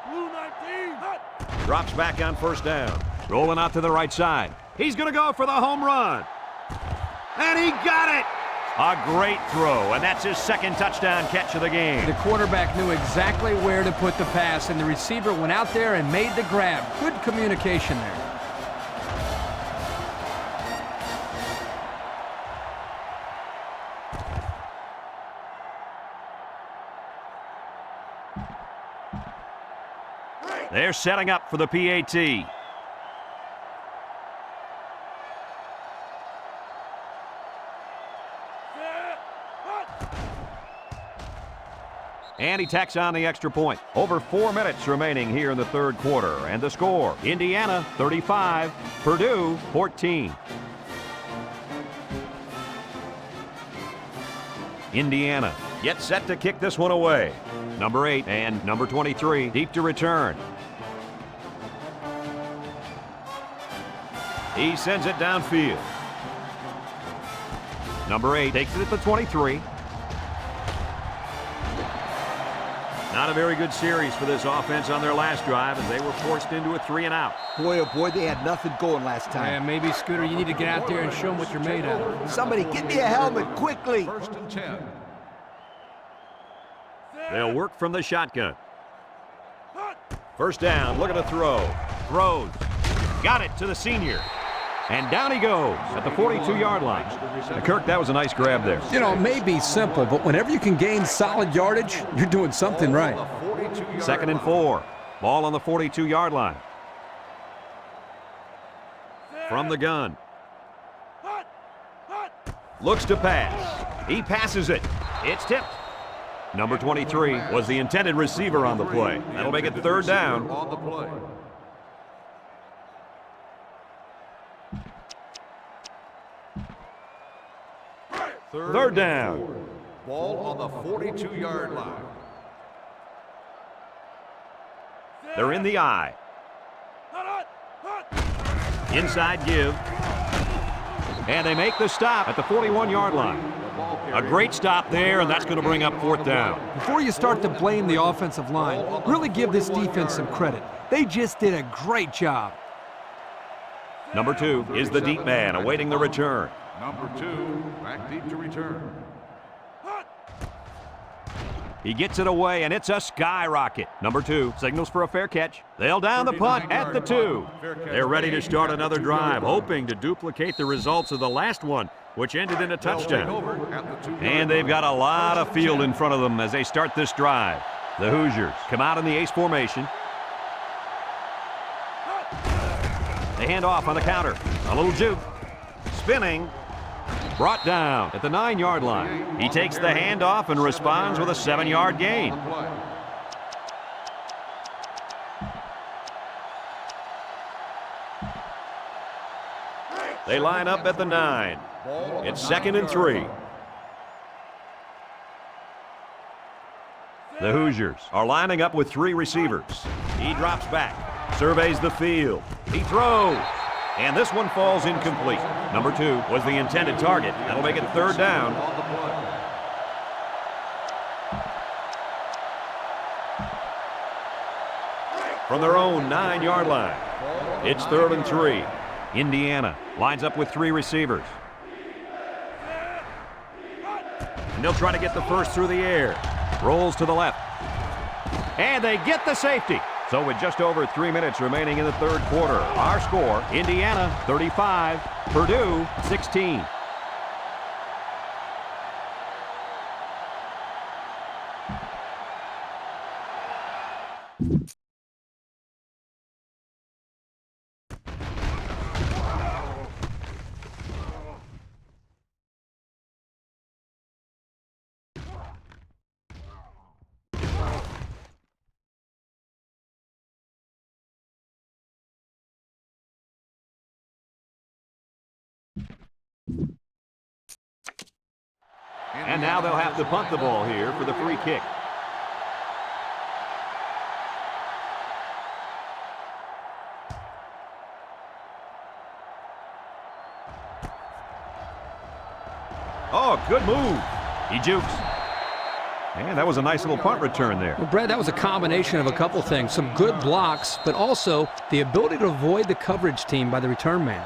Blue 19. Hut. Drops back on first down. Rolling out to the right side. He's going to go for the home run. And he got it! A great throw, and that's his 2nd touchdown catch of the game. The quarterback knew exactly where to put the pass, and the receiver went out there and made the grab. Good communication there. They're setting up for the PAT. And he tacks on the extra point. Over 4 minutes remaining here in the third quarter. And the score, Indiana 35, Purdue 14. Indiana gets set to kick this one away. Number 8 and number 23 deep to return. He sends it downfield. Number 8 takes it at the 23. Not a very good series for this offense on their last drive, and they were forced into a 3-and-out. Boy, oh boy, they had nothing going last time. Yeah, maybe, Scooter, you need to get out there and show them what you're made of. Somebody get me a helmet quickly. First and 10. They'll work from the shotgun. First down, looking to throw. Throws. Got it to the senior. And down he goes at the 42-yard line. Kirk, that was a nice grab there. You know, it may be simple, but whenever you can gain solid yardage, you're doing something right. 2nd and 4. Ball on the 42-yard line. From the gun. Looks to pass. He passes it. It's tipped. Number 23 was the intended receiver on the play. That'll make it 3rd down. On the play. Third down. Ball on the 42-yard line. They're in the I. Inside give. And they make the stop at the 41-yard line. A great stop there, and that's going to bring up 4th down. Before you start to blame the offensive line, really give this defense some credit. They just did a great job. Number 2 is the deep man awaiting the return. Number 2, back deep to return. He gets it away, and it's a skyrocket. Number 2 signals for a fair catch. They'll down the punt at the 2. They're ready to start another drive, hoping to duplicate the results of the last one, which ended in a touchdown. And they've got a lot of field in front of them as they start this drive. The Hoosiers come out in the ace formation. They hand off on the counter. A little juke. Spinning. Brought down at the 9-yard line. He takes the handoff and responds with a 7-yard gain. They line up at the 9. It's 2nd and 3. The Hoosiers are lining up with 3 receivers. He drops back, surveys the field. He throws, and this one falls incomplete. Number 2 was the intended target. That'll make it 3rd down. On the play. From their own 9-yard line, it's 3rd and 3. Indiana lines up with 3 receivers. And they'll try to get the first through the air. Rolls to the left. And they get the safety. So with just over 3 minutes remaining in the 3rd quarter, our score, Indiana 35, Purdue 16. And now they'll have to punt the ball here for the free kick. Oh, good move. He jukes. And that was a nice little punt return there. Well, Brad, that was a combination of a couple things. Some good blocks, but also the ability to avoid the coverage team by the return man.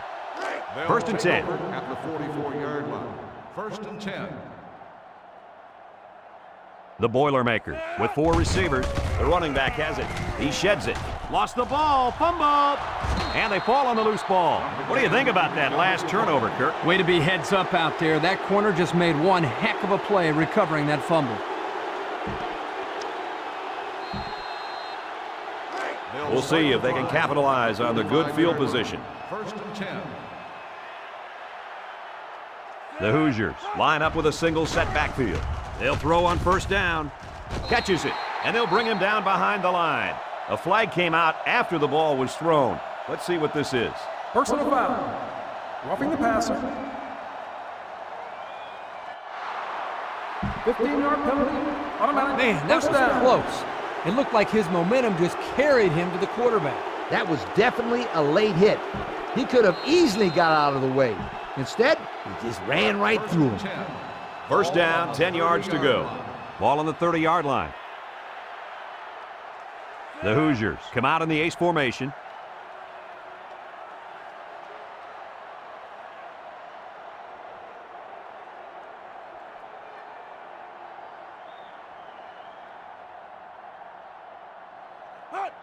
1st and 10. At the 44-yard line. 1st and 10. The Boilermakers with 4 receivers. The running back has it. He sheds it. Lost the ball. Fumble. And they fall on the loose ball. What do you think about that last turnover, Kirk? Way to be heads up out there. That corner just made one heck of a play recovering that fumble. We'll see if they can capitalize on the good field position. 1st and 10. The Hoosiers line up with a single set backfield. They'll throw on 1st down. Catches it, and they'll bring him down behind the line. A flag came out after the ball was thrown. Let's see what this is. Personal foul. Roughing the passer. 15-yard penalty. Automatic. Man, that was first down. close. It looked like his momentum just carried him to the quarterback. That was definitely a late hit. He could have easily got out of the way. Instead, he just ran right through him. 1st down, 10 yards to go. Ball on the 30-yard line. The Hoosiers come out in the ace formation.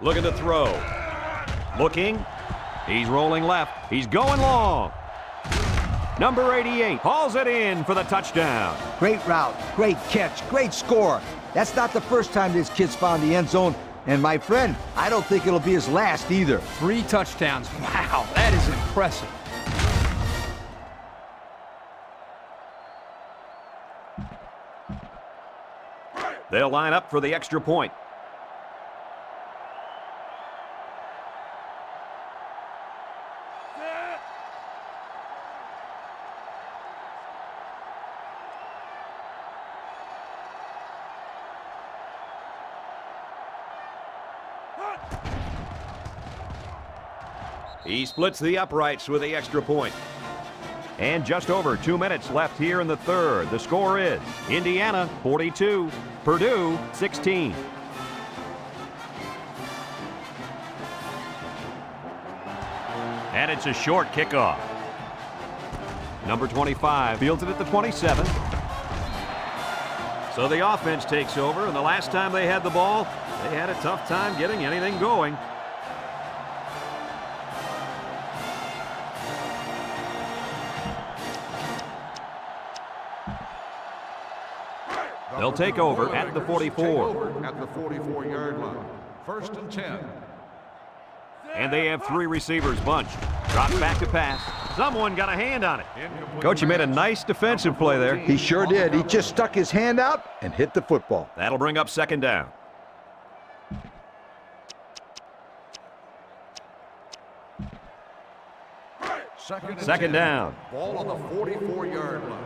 Looking to throw. Looking. He's rolling left. He's going long. Number 88 hauls it in for the touchdown. Great route, great catch, great score. That's not the first time this kid's found the end zone. And my friend, I don't think it'll be his last either. 3 touchdowns. Wow, that is impressive. They'll line up for the extra point. He splits the uprights with the extra point. And just over 2 minutes left here in the 3rd. The score is Indiana 42, Purdue 16. And it's a short kickoff. Number 25 fields it at the 27. So the offense takes over, and the last time they had the ball, they had a tough time getting anything going. They'll take over at the 44. At the 44-yard line. 1st and 10. And they have 3 receivers bunched. Drops back to pass. Someone got a hand on it. Coach, you made a nice defensive play there. He sure did. He just stuck his hand out and hit the football. That'll bring up 2nd down. Second down. Ball on the 44-yard line.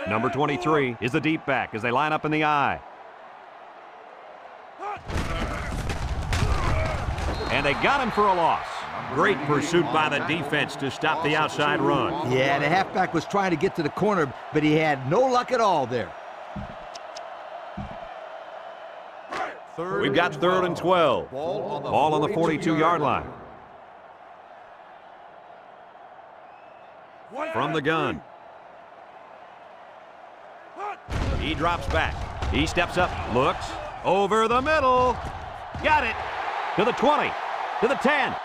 Number 23 is the deep back as they line up in the I. And they got him for a loss. Great pursuit by the defense to stop the outside run. Yeah, the halfback was trying to get to the corner, but he had no luck at all there. We've got 3rd and 12. Ball on the 42-yard line. From the gun. He drops back. He steps up, looks, over the middle. Got it. To the 20, to the 10.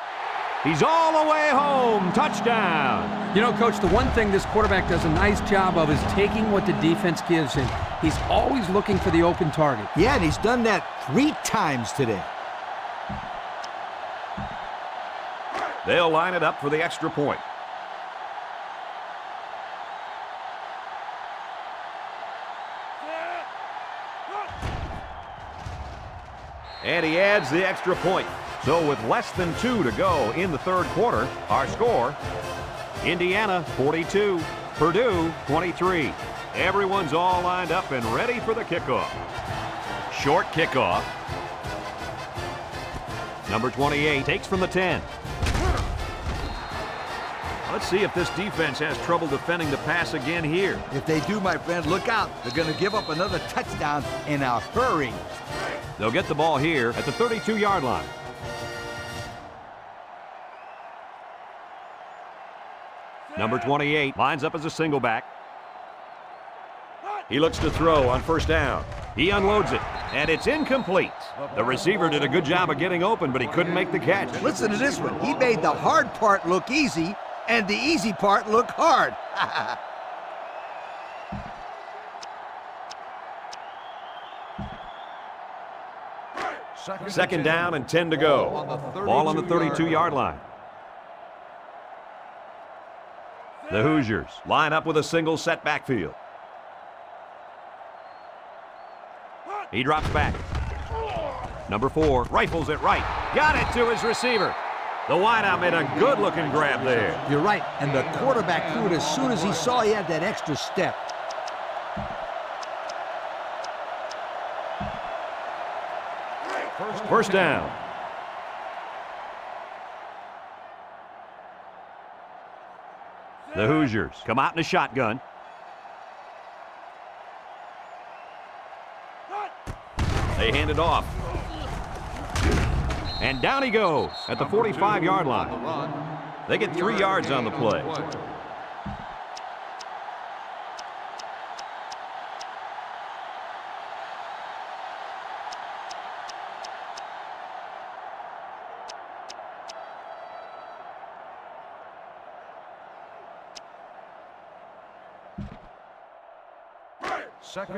He's all the way home. Touchdown. You know, Coach, the one thing this quarterback does a nice job of is taking what the defense gives him. He's always looking for the open target. Yeah, and he's done that 3 times today. They'll line it up for the extra point. And he adds the extra point. So with less than 2 to go in the 3rd quarter, our score, Indiana 42, Purdue 23. Everyone's all lined up and ready for the kickoff. Short kickoff. Number 28 takes from the 10. Let's see if this defense has trouble defending the pass again here. If they do, my friend, look out. They're going to give up another touchdown in a hurry. They'll get the ball here at the 32-yard line. Number 28 lines up as a single back. He looks to throw on 1st down. He unloads it, and it's incomplete. The receiver did a good job of getting open, but he couldn't make the catch. Listen to this one. He made the hard part look easy and the easy part look hard. Second down and 10 to go. Ball on the 32-yard line. The Hoosiers line up with a single set backfield. He drops back. Number 4 rifles it right. Got it to his receiver. The wideout made a good-looking grab there. You're right, and the quarterback threw it as soon as he saw he had that extra step. First down. The Hoosiers come out in a shotgun. They hand it off. And down he goes at the 45-yard line. They get 3 yards on the play.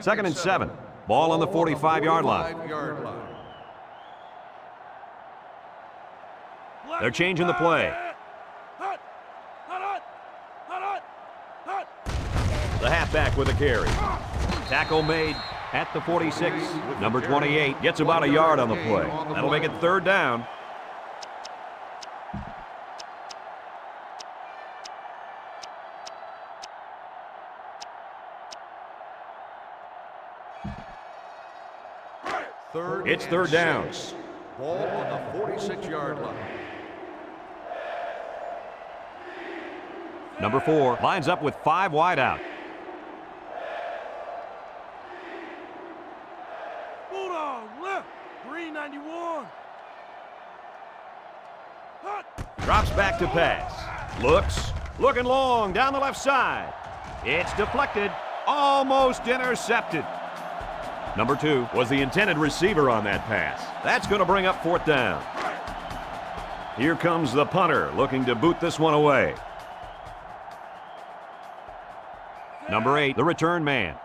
Second and 7. Ball on the 45-yard line. They're changing the play. The halfback with a carry. Tackle made at the 46. Number 28 gets about a yard on the play. That'll make it 3rd down. It's 3rd down. Ball on the 46-yard line. Number 4 lines up with 5 wide out. Bulldog left, 391. Drops back to pass. Looking long down the left side. It's deflected, almost intercepted. Number 2 was the intended receiver on that pass. That's going to bring up 4th down. Here comes the punter looking to boot this one away. Number 8, the return man.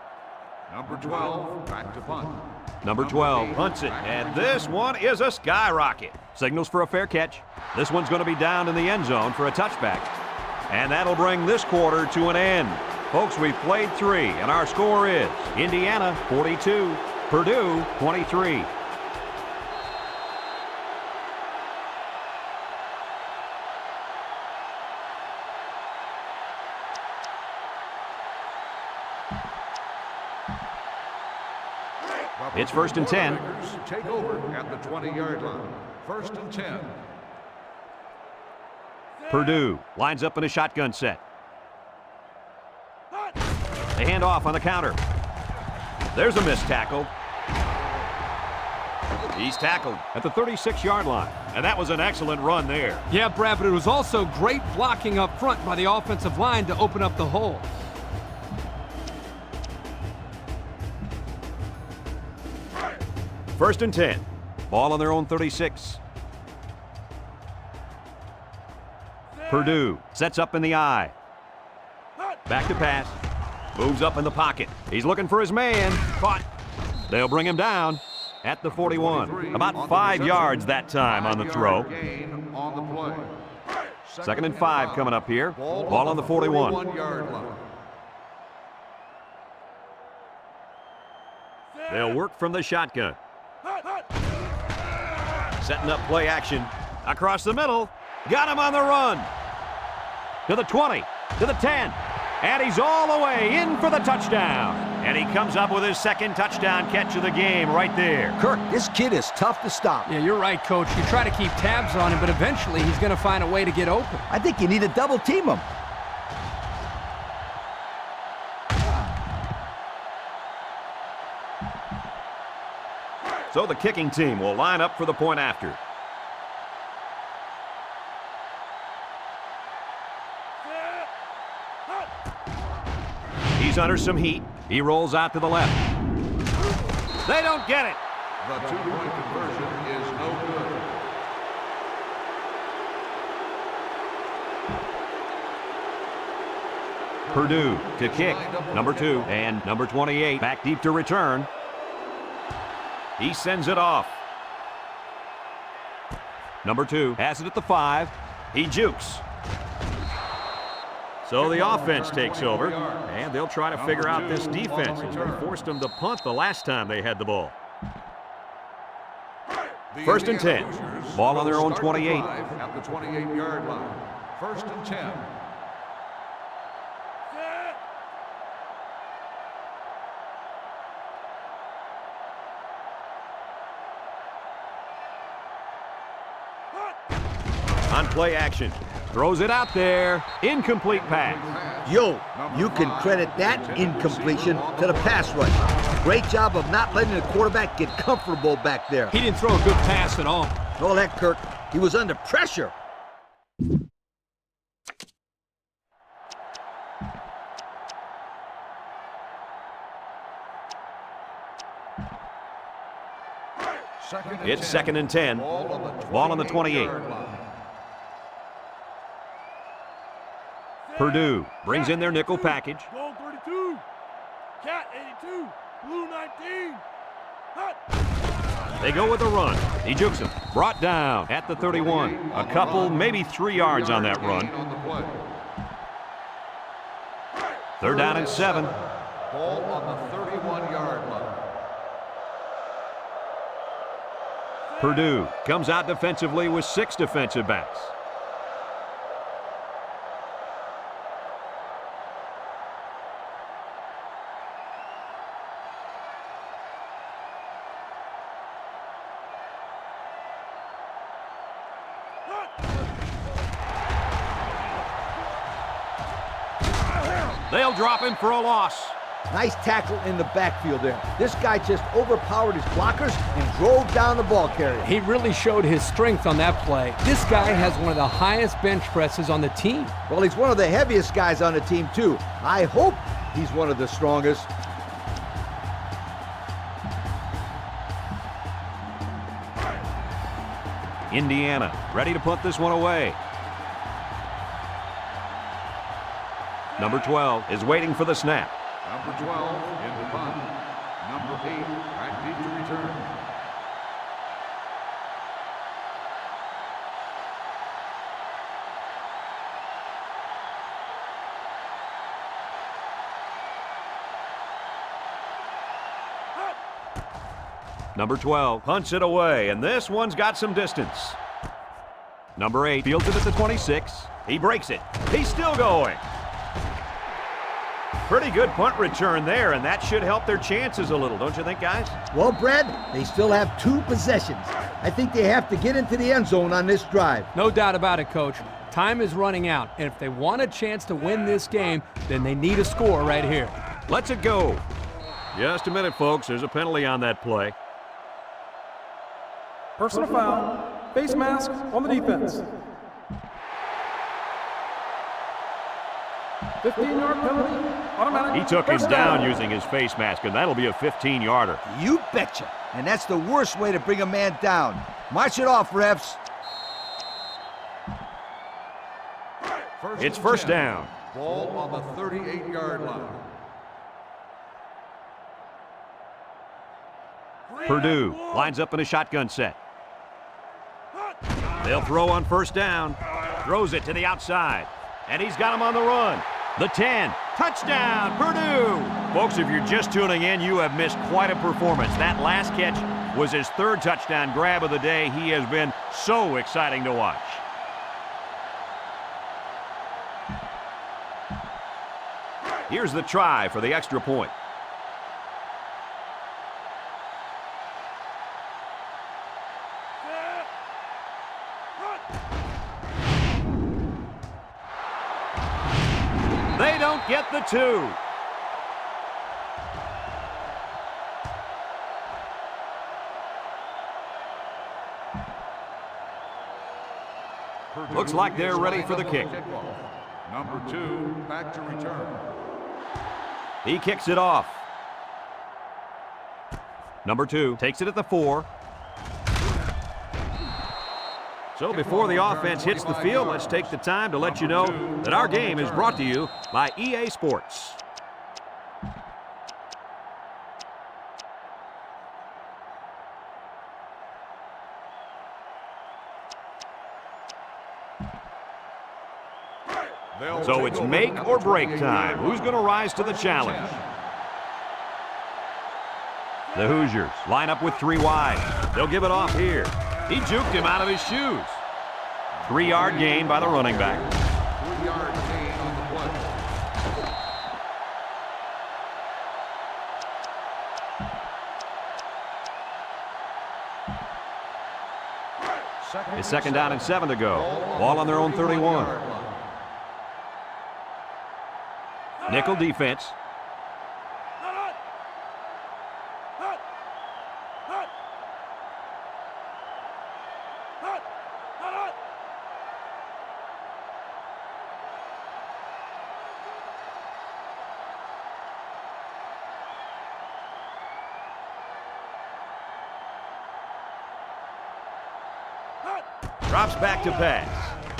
Number 12, back to punt. Number 12 hunts it, and this one is a skyrocket. Signals for a fair catch. This one's going to be down in the end zone for a touchback. And that'll bring this quarter to an end. Folks, we've played 3, and our score is Indiana 42, Purdue 23. It's 1st and 10. Boilermakers take over at the 20-yard line. 1st and 10. Purdue lines up in a shotgun set. They hand off on the counter. There's a missed tackle. He's tackled at the 36-yard line. And that was an excellent run there. Yeah, Brad, but it was also great blocking up front by the offensive line to open up the hole. First and 10. Ball on their own 36. Purdue sets up in the eye. Back to pass. Moves up in the pocket. He's looking for his man. Caught. They'll bring him down at the 41. About 5 yards that time on the throw. Gain on the play. 2nd and 5 coming up here. Ball on the 41. 41-yard line. They'll work from the shotgun. Setting up play action. Across the middle. Got him on the run. To the 20. To the 10. And he's all the way in for the touchdown. And he comes up with his 2nd touchdown catch of the game right there. Kirk, this kid is tough to stop. Yeah, you're right, Coach. You try to keep tabs on him, but eventually he's going to find a way to get open. I think you need to double team him. So the kicking team will line up for the point after. He's under some heat. He rolls out to the left. They don't get it. The 2-point conversion is no good. Purdue to kick. Number 2 and number 28 back deep to return. He sends it off. Number 2 has it at the 5. He jukes. So the offense takes over, and they'll try to figure out this defense. They forced them to punt the last time they had the ball. 1st and 10. Ball on their own 28. At the 28-yard line. 1st and 10. On play action. Throws it out there. Incomplete pass. Yo, you can credit that incompletion to the pass rush. Great job of not letting the quarterback get comfortable back there. He didn't throw a good pass at all. All that, Kirk. He was under pressure. It's 2nd and 10. Ball on the 28. Purdue brings in their nickel package. Goal 32. Cat 82. Blue 19. They go with a run. He jukes him. Brought down at the 31. A couple, maybe 3 yards on that run. 3rd down and 7. Ball on the 31-yard line. Purdue comes out defensively with 6 defensive backs. They'll drop him for a loss. Nice tackle in the backfield there. This guy just overpowered his blockers and drove down the ball carrier. He really showed his strength on that play. This guy has one of the highest bench presses on the team. Well, he's one of the heaviest guys on the team, too. I hope he's one of the strongest. Indiana ready to punt this one away. Number 12 is waiting for the snap. Number 12 in the punt. Number 8 back deep to return. Number 12 punts it away, and this one's got some distance. Number 8 fields it at the 26. He breaks it. He's still going. Pretty good punt return there, and that should help their chances a little, don't you think, guys? Well, Brad, they still have 2 possessions. I think they have to get into the end zone on this drive. No doubt about it, Coach. Time is running out, and if they want a chance to win this game, then they need a score right here. Let's it go. Just a minute, folks. There's a penalty on that play. Personal foul. Face mask on the defense. 15-yard penalty. Automatic. He took him First down using his face mask, and that'll be a 15-yarder. You betcha. And that's the worst way to bring a man down. March it off, refs. It's first down. Ball on the 38-yard line. Purdue lines up in a shotgun set. They'll throw on first down. Throws it to the outside. And he's got him on the run. The 10. Touchdown, Purdue! Folks, if you're just tuning in, you have missed quite a performance. That last catch was his 3rd touchdown grab of the day. He has been so exciting to watch. Here's the try for the extra point. They don't get the 2. Looks like they're ready for the kick. Number 2, back to return. He kicks it off. Number 2 takes it at the 4. So before the offense hits the field, let's take the time to let you know that our game is brought to you by EA Sports. So it's make or break time. Who's going to rise to the challenge? The Hoosiers line up with 3 wide. They'll give it off here. He juked him out of his shoes. 3-yard gain by the running back. 3-yard gain on the play. It's 2nd down and 7 to go. Ball on their own 31. Nickel defense. Drops back to pass.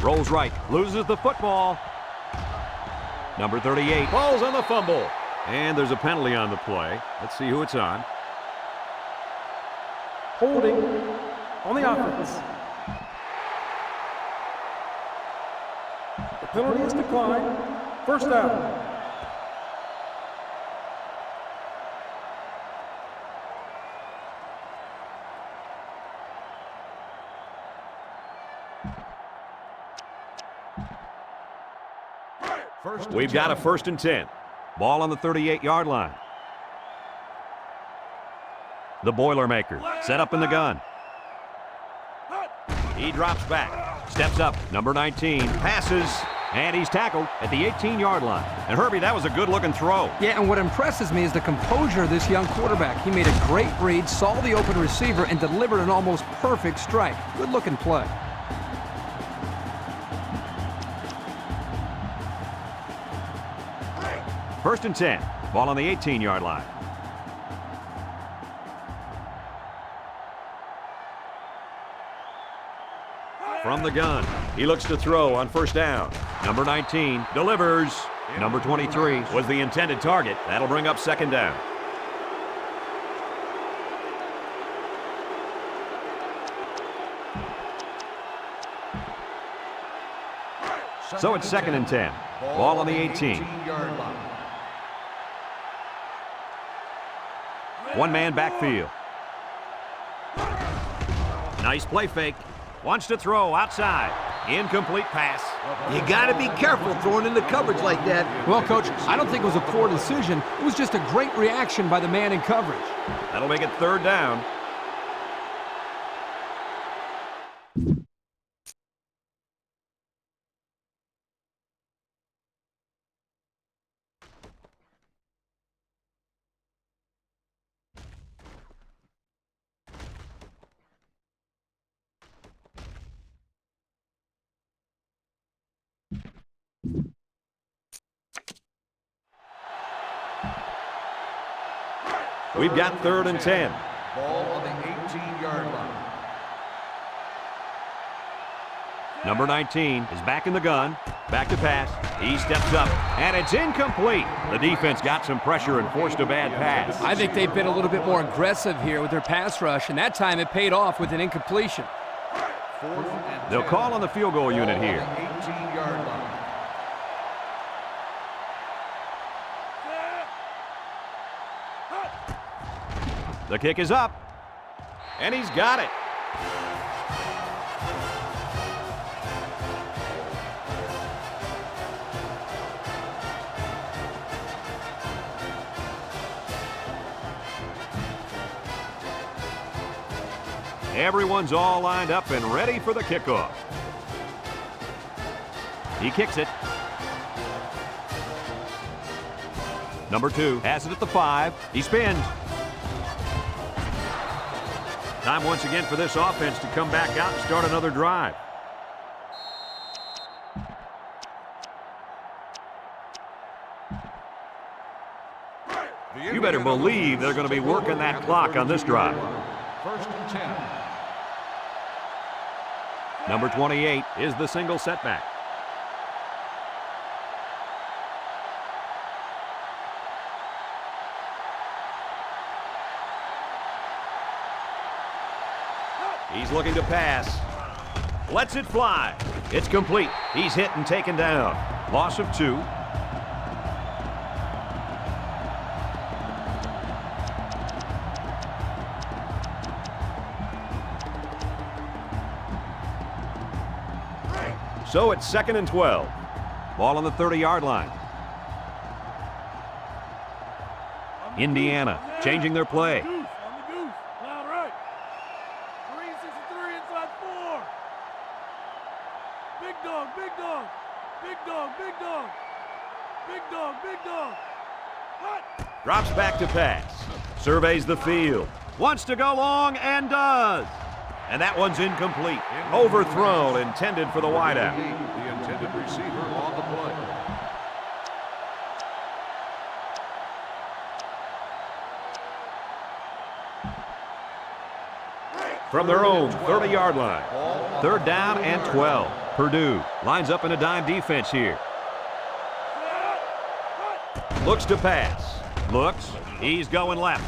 Rolls right. Loses the football. Number 38 falls on the fumble. And there's a penalty on the play. Let's see who it's on. Holding on the offense. The penalty is declined. First down. We've got a 1st and 10. Ball on the 38-yard line. The Boilermaker set up in the gun. He drops back, steps up, number 19, passes, and he's tackled at the 18-yard line. And Herbie, that was a good-looking throw. Yeah, and what impresses me is the composure of this young quarterback. He made a great read, saw the open receiver, and delivered an almost perfect strike. Good-looking play. First and 10. Ball on the 18-yard line. From the gun, he looks to throw on first down. Number 19 delivers. Number 23 was the intended target. That'll bring up 2nd down. So it's 2nd and 10. Ball on the 18. One-man backfield. Nice play fake. Wants to throw outside. Incomplete pass. You got to be careful throwing into coverage like that. Well, Coach, I don't think it was a poor decision. It was just a great reaction by the man in coverage. That'll make it third down. We've got 3rd and 10. Ball on the 18-yard line. Number 19 is back in the gun. Back to pass. He steps up, and it's incomplete. The defense got some pressure and forced a bad pass. I think they've been a little bit more aggressive here with their pass rush, and that time it paid off with an incompletion. 4th and They'll 10. call on the field goal unit Ball on here. the 18-yard line. The kick is up, and he's got it. Everyone's all lined up and ready for the kickoff. He kicks it. Number 2 has it at the 5. He spins. Time once again for this offense to come back out and start another drive. You better believe they're going to be working that clock on this drive. 1st and 10. Number 28 is the single setback. He's looking to pass. Lets it fly. It's complete. He's hit and taken down. Loss of 2. So it's 2nd and 12. Ball on the 30-yard line. Indiana changing their play. On the goose. Loud right. 363 inside 4. Big dog, big dog. Big dog, big dog. Big dog, big dog. Hot. Drops back to pass. Surveys the field. Wants to go long and does. And that one's incomplete. Overthrown, intended for the wideout. The intended receiver on the play. From their own 30-yard line. 3rd down and 12. Purdue lines up in a dime defense here. Looks to pass. Looks. He's going left.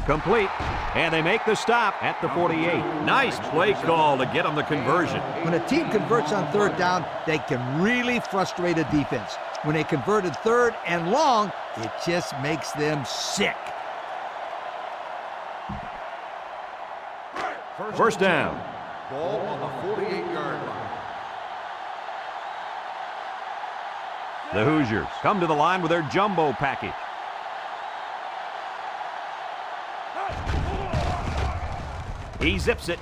Complete. And they make the stop at the 48. Nice play call to get them the conversion. When a team converts on 3rd down, they can really frustrate a defense. When they converted 3rd and long, it just makes them sick. First down. Ball on the 48-yard line. The Hoosiers come to the line with their jumbo package. He zips it.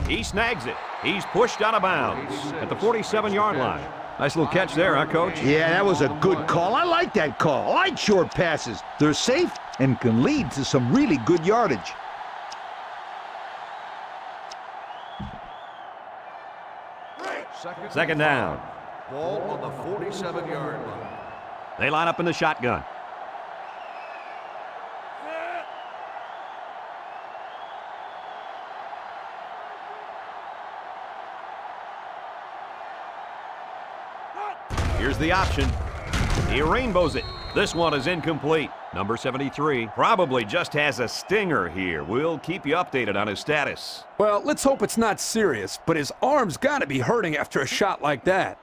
He snags it. He's pushed out of bounds at the 47-yard line. Nice little catch there, huh, Coach? Yeah, that was a good call. I like that call. I like short passes. They're safe and can lead to some really good yardage. Second down. Ball on the 47-yard line. They line up in the shotgun. Here's the option. He rainbows it. This one is incomplete. Number 73 probably just has a stinger here. We'll keep you updated on his status. Well, let's hope it's not serious, but his arm's got to be hurting after a shot like that.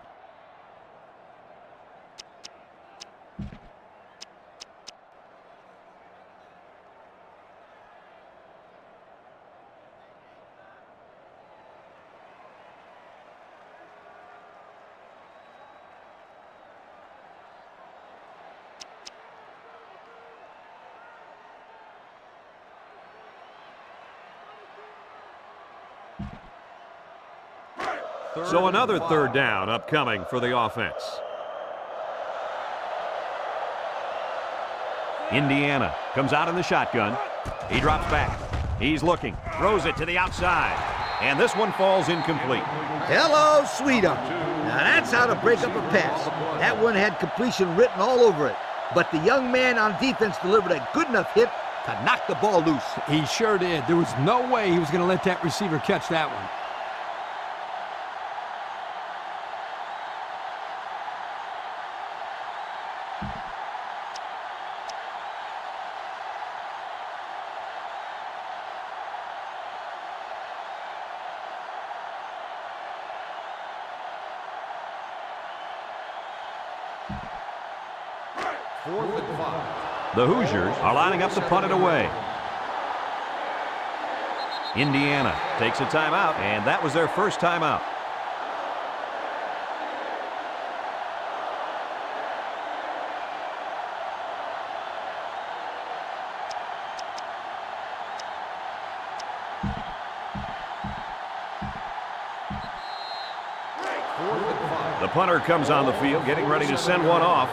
So another third down upcoming for the offense. Indiana comes out in the shotgun. He drops back. He's looking. Throws it to the outside. And this one falls incomplete. Hello, sweetum. Now that's how to break up a pass. That one had completion written all over it. But the young man on defense delivered a good enough hit to knock the ball loose. He sure did. There was no way he was going to let that receiver catch that one. The Hoosiers are lining up to punt it away. Indiana takes a timeout, and that was their first timeout. The punter comes on the field, getting ready to send one off.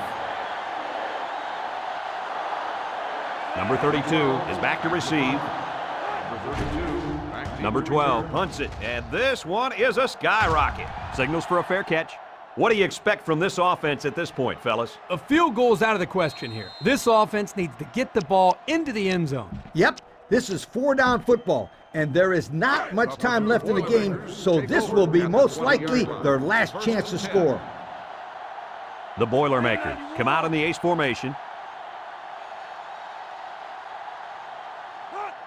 Number 32 is back to receive. Number 12 punts it, and this one is a skyrocket. Signals for a fair catch. What do you expect from this offense at this point, fellas? A field goal is out of the question here. This offense needs to get the ball into the end zone. Yep, this is 4-down football, and there is not much time left in the game, so this will be most likely their last chance to score. The Boilermakers come out in the ace formation.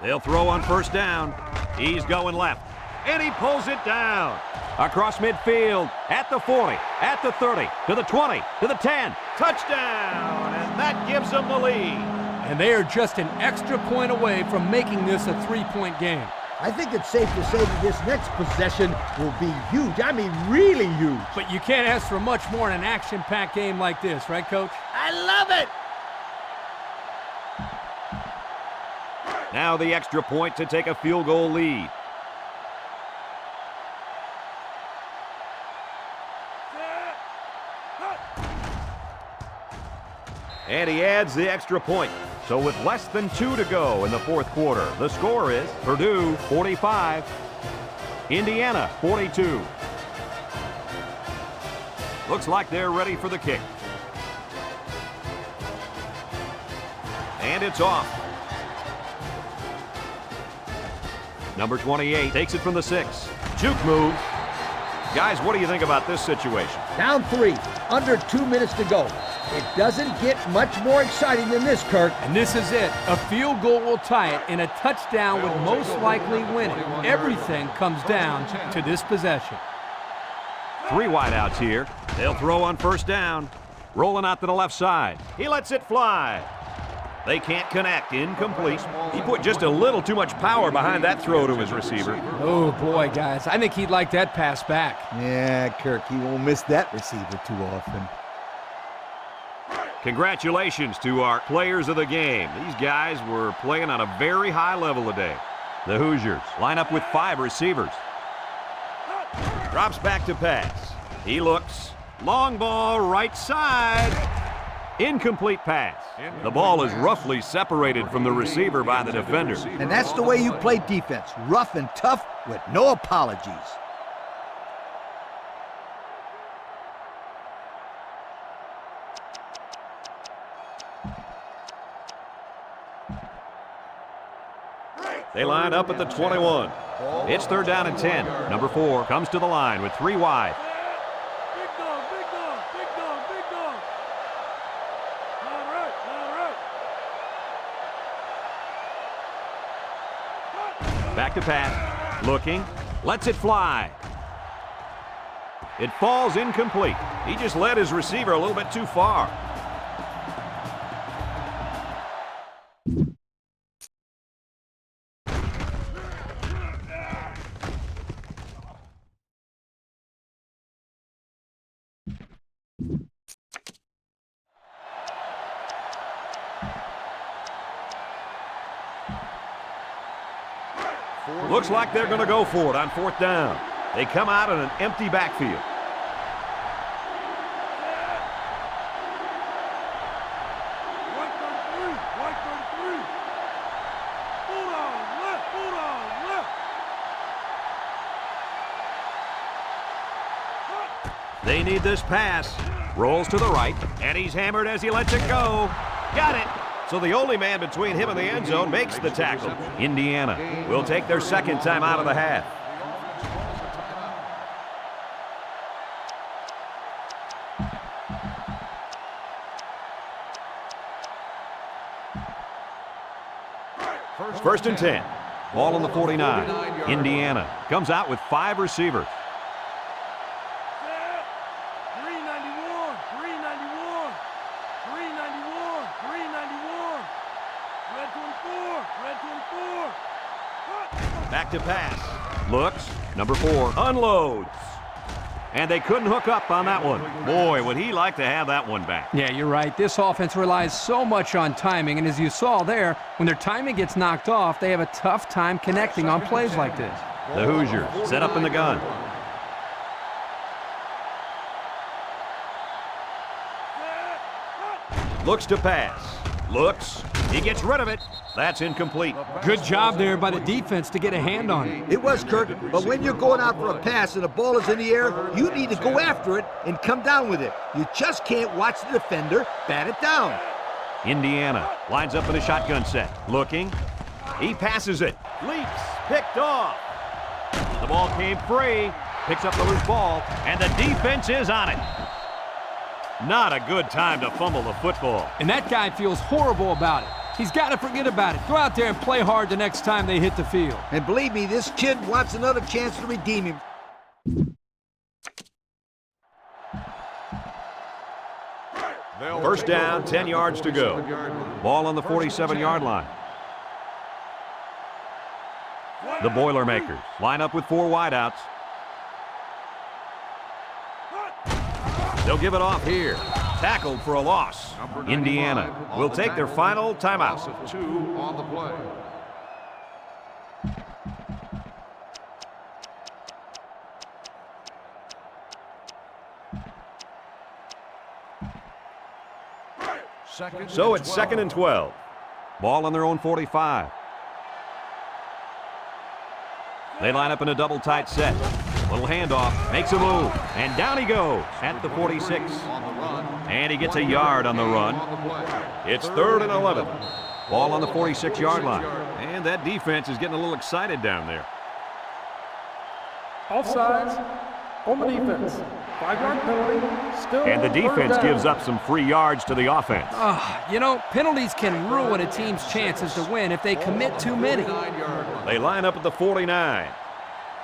They'll throw on first down. He's going left, and he pulls it down. Across midfield, at the 40, at the 30, to the 20, to the 10. Touchdown, and that gives them the lead. And they are just an extra point away from making this a 3-point game. I think it's safe to say that this next possession will be huge. I mean, really huge. But you can't ask for much more in an action-packed game like this, right, Coach? I love it. Now the extra point to take a field goal lead. And he adds the extra point. So with less than 2 to go in the fourth quarter, the score is Purdue 45, Indiana 42. Looks like they're ready for the kick. And it's off. Number 28 takes it from the 6. Juke move. Guys, what do you think about this situation? Down 3, under 2 minutes to go. It doesn't get much more exciting than this, Kirk. And this is it. A field goal will tie it, and a touchdown would most likely win it. Everything comes down to this possession. 3 wideouts here. They'll throw on first down. Rolling out to the left side. He lets it fly. They can't connect. Incomplete. He put just a little too much power behind that throw to his receiver. Oh, boy, guys. I think he'd like that pass back. Yeah, Kirk, he won't miss that receiver too often. Congratulations to our players of the game. These guys were playing on a very high level today. The Hoosiers line up with 5 receivers. Drops back to pass. He looks. Long ball, right side. Incomplete pass. The ball is roughly separated from the receiver by the defender. And that's the way you play defense. Rough and tough with no apologies. They line up at the 21. It's 3rd down and 10. Number 4 comes to the line with 3 wide. Big dog, big dog, big dog, big dog. All right, all right. Back to pass. Looking. Lets it fly. It falls incomplete. He just led his receiver a little bit too far. Looks like they're going to go for it on 4th down. They come out in an empty backfield. They need this pass. Rolls to the right, and he's hammered as he lets it go. Got it. So the only man between him and the end zone makes the tackle. Indiana will take their second time out of the half. First and 10. Ball on the 49. Indiana comes out with 5 receivers. Back to pass. Looks. Number 4 unloads. And they couldn't hook up on that one. Boy, would he like to have that one back. Yeah, you're right. This offense relies so much on timing, and as you saw there, when their timing gets knocked off, they have a tough time connecting on plays like this. The Hoosiers set up in the gun. Looks to pass. Looks. He gets rid of it. That's incomplete. Good job there by the defense to get a hand on it. It was, Kirk, but when you're going out for a pass and the ball is in the air, you need to go after it and come down with it. You just can't watch the defender bat it down. Indiana lines up in a shotgun set. Looking. He passes it. Leaps. Picked off. The ball came free. Picks up the loose ball, and the defense is on it. Not a good time to fumble the football. And that guy feels horrible about it. He's got to forget about it. Go out there and play hard the next time they hit the field. And believe me, this kid wants another chance to redeem him. First down, 10 yards to go. Ball on the 47-yard line. The Boilermakers line up with 4 wideouts. They'll give it off here. Tackled for a loss. Indiana will take their final timeout. 2 on the play. So it's 2nd and 12. Ball on their own 45. They line up in a double tight set. Little handoff, makes a move, and down he goes at the 46. And he gets a yard on the run. It's 3rd and 11. Ball on the 46-yard line. And that defense is getting a little excited down there. Offsides on the defense. 5-yard penalty. Still And the defense gives up some free yards to the offense. You know, penalties can ruin a team's chances to win if they commit too many. They line up at the 49.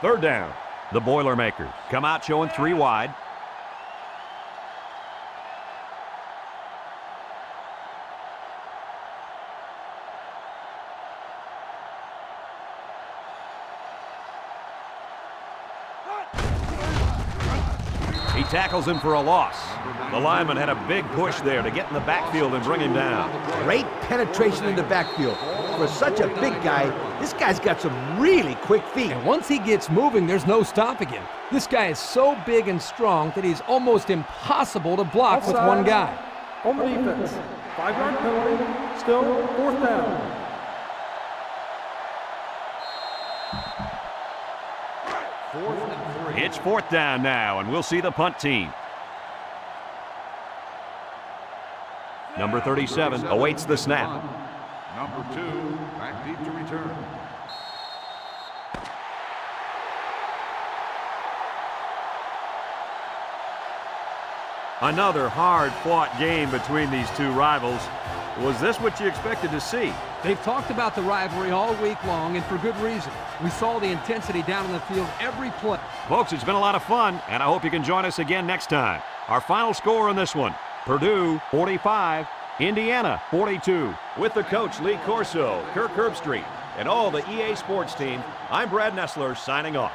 3rd down. The Boilermakers come out showing 3 wide. He tackles him for a loss. The lineman had a big push there to get in the backfield and bring him down. Great penetration in the backfield. For such a big guy, this guy's got some really quick feet. And once he gets moving, there's no stopping him. This guy is so big and strong that he's almost impossible to block with one guy. On the defense. 5-yard penalty. Still 4th down. It's 4th down now, and we'll see the punt team. Number 37 awaits the snap. Number 2, back deep to return. Another hard-fought game between these two rivals. Was this what you expected to see? They've talked about the rivalry all week long, and for good reason. We saw the intensity down on the field every play. Folks, it's been a lot of fun, and I hope you can join us again next time. Our final score on this one, Purdue 45, Indiana 42. With the coach Lee Corso, Kirk Herbstreit, and all the EA Sports team, I'm Brad Nessler signing off.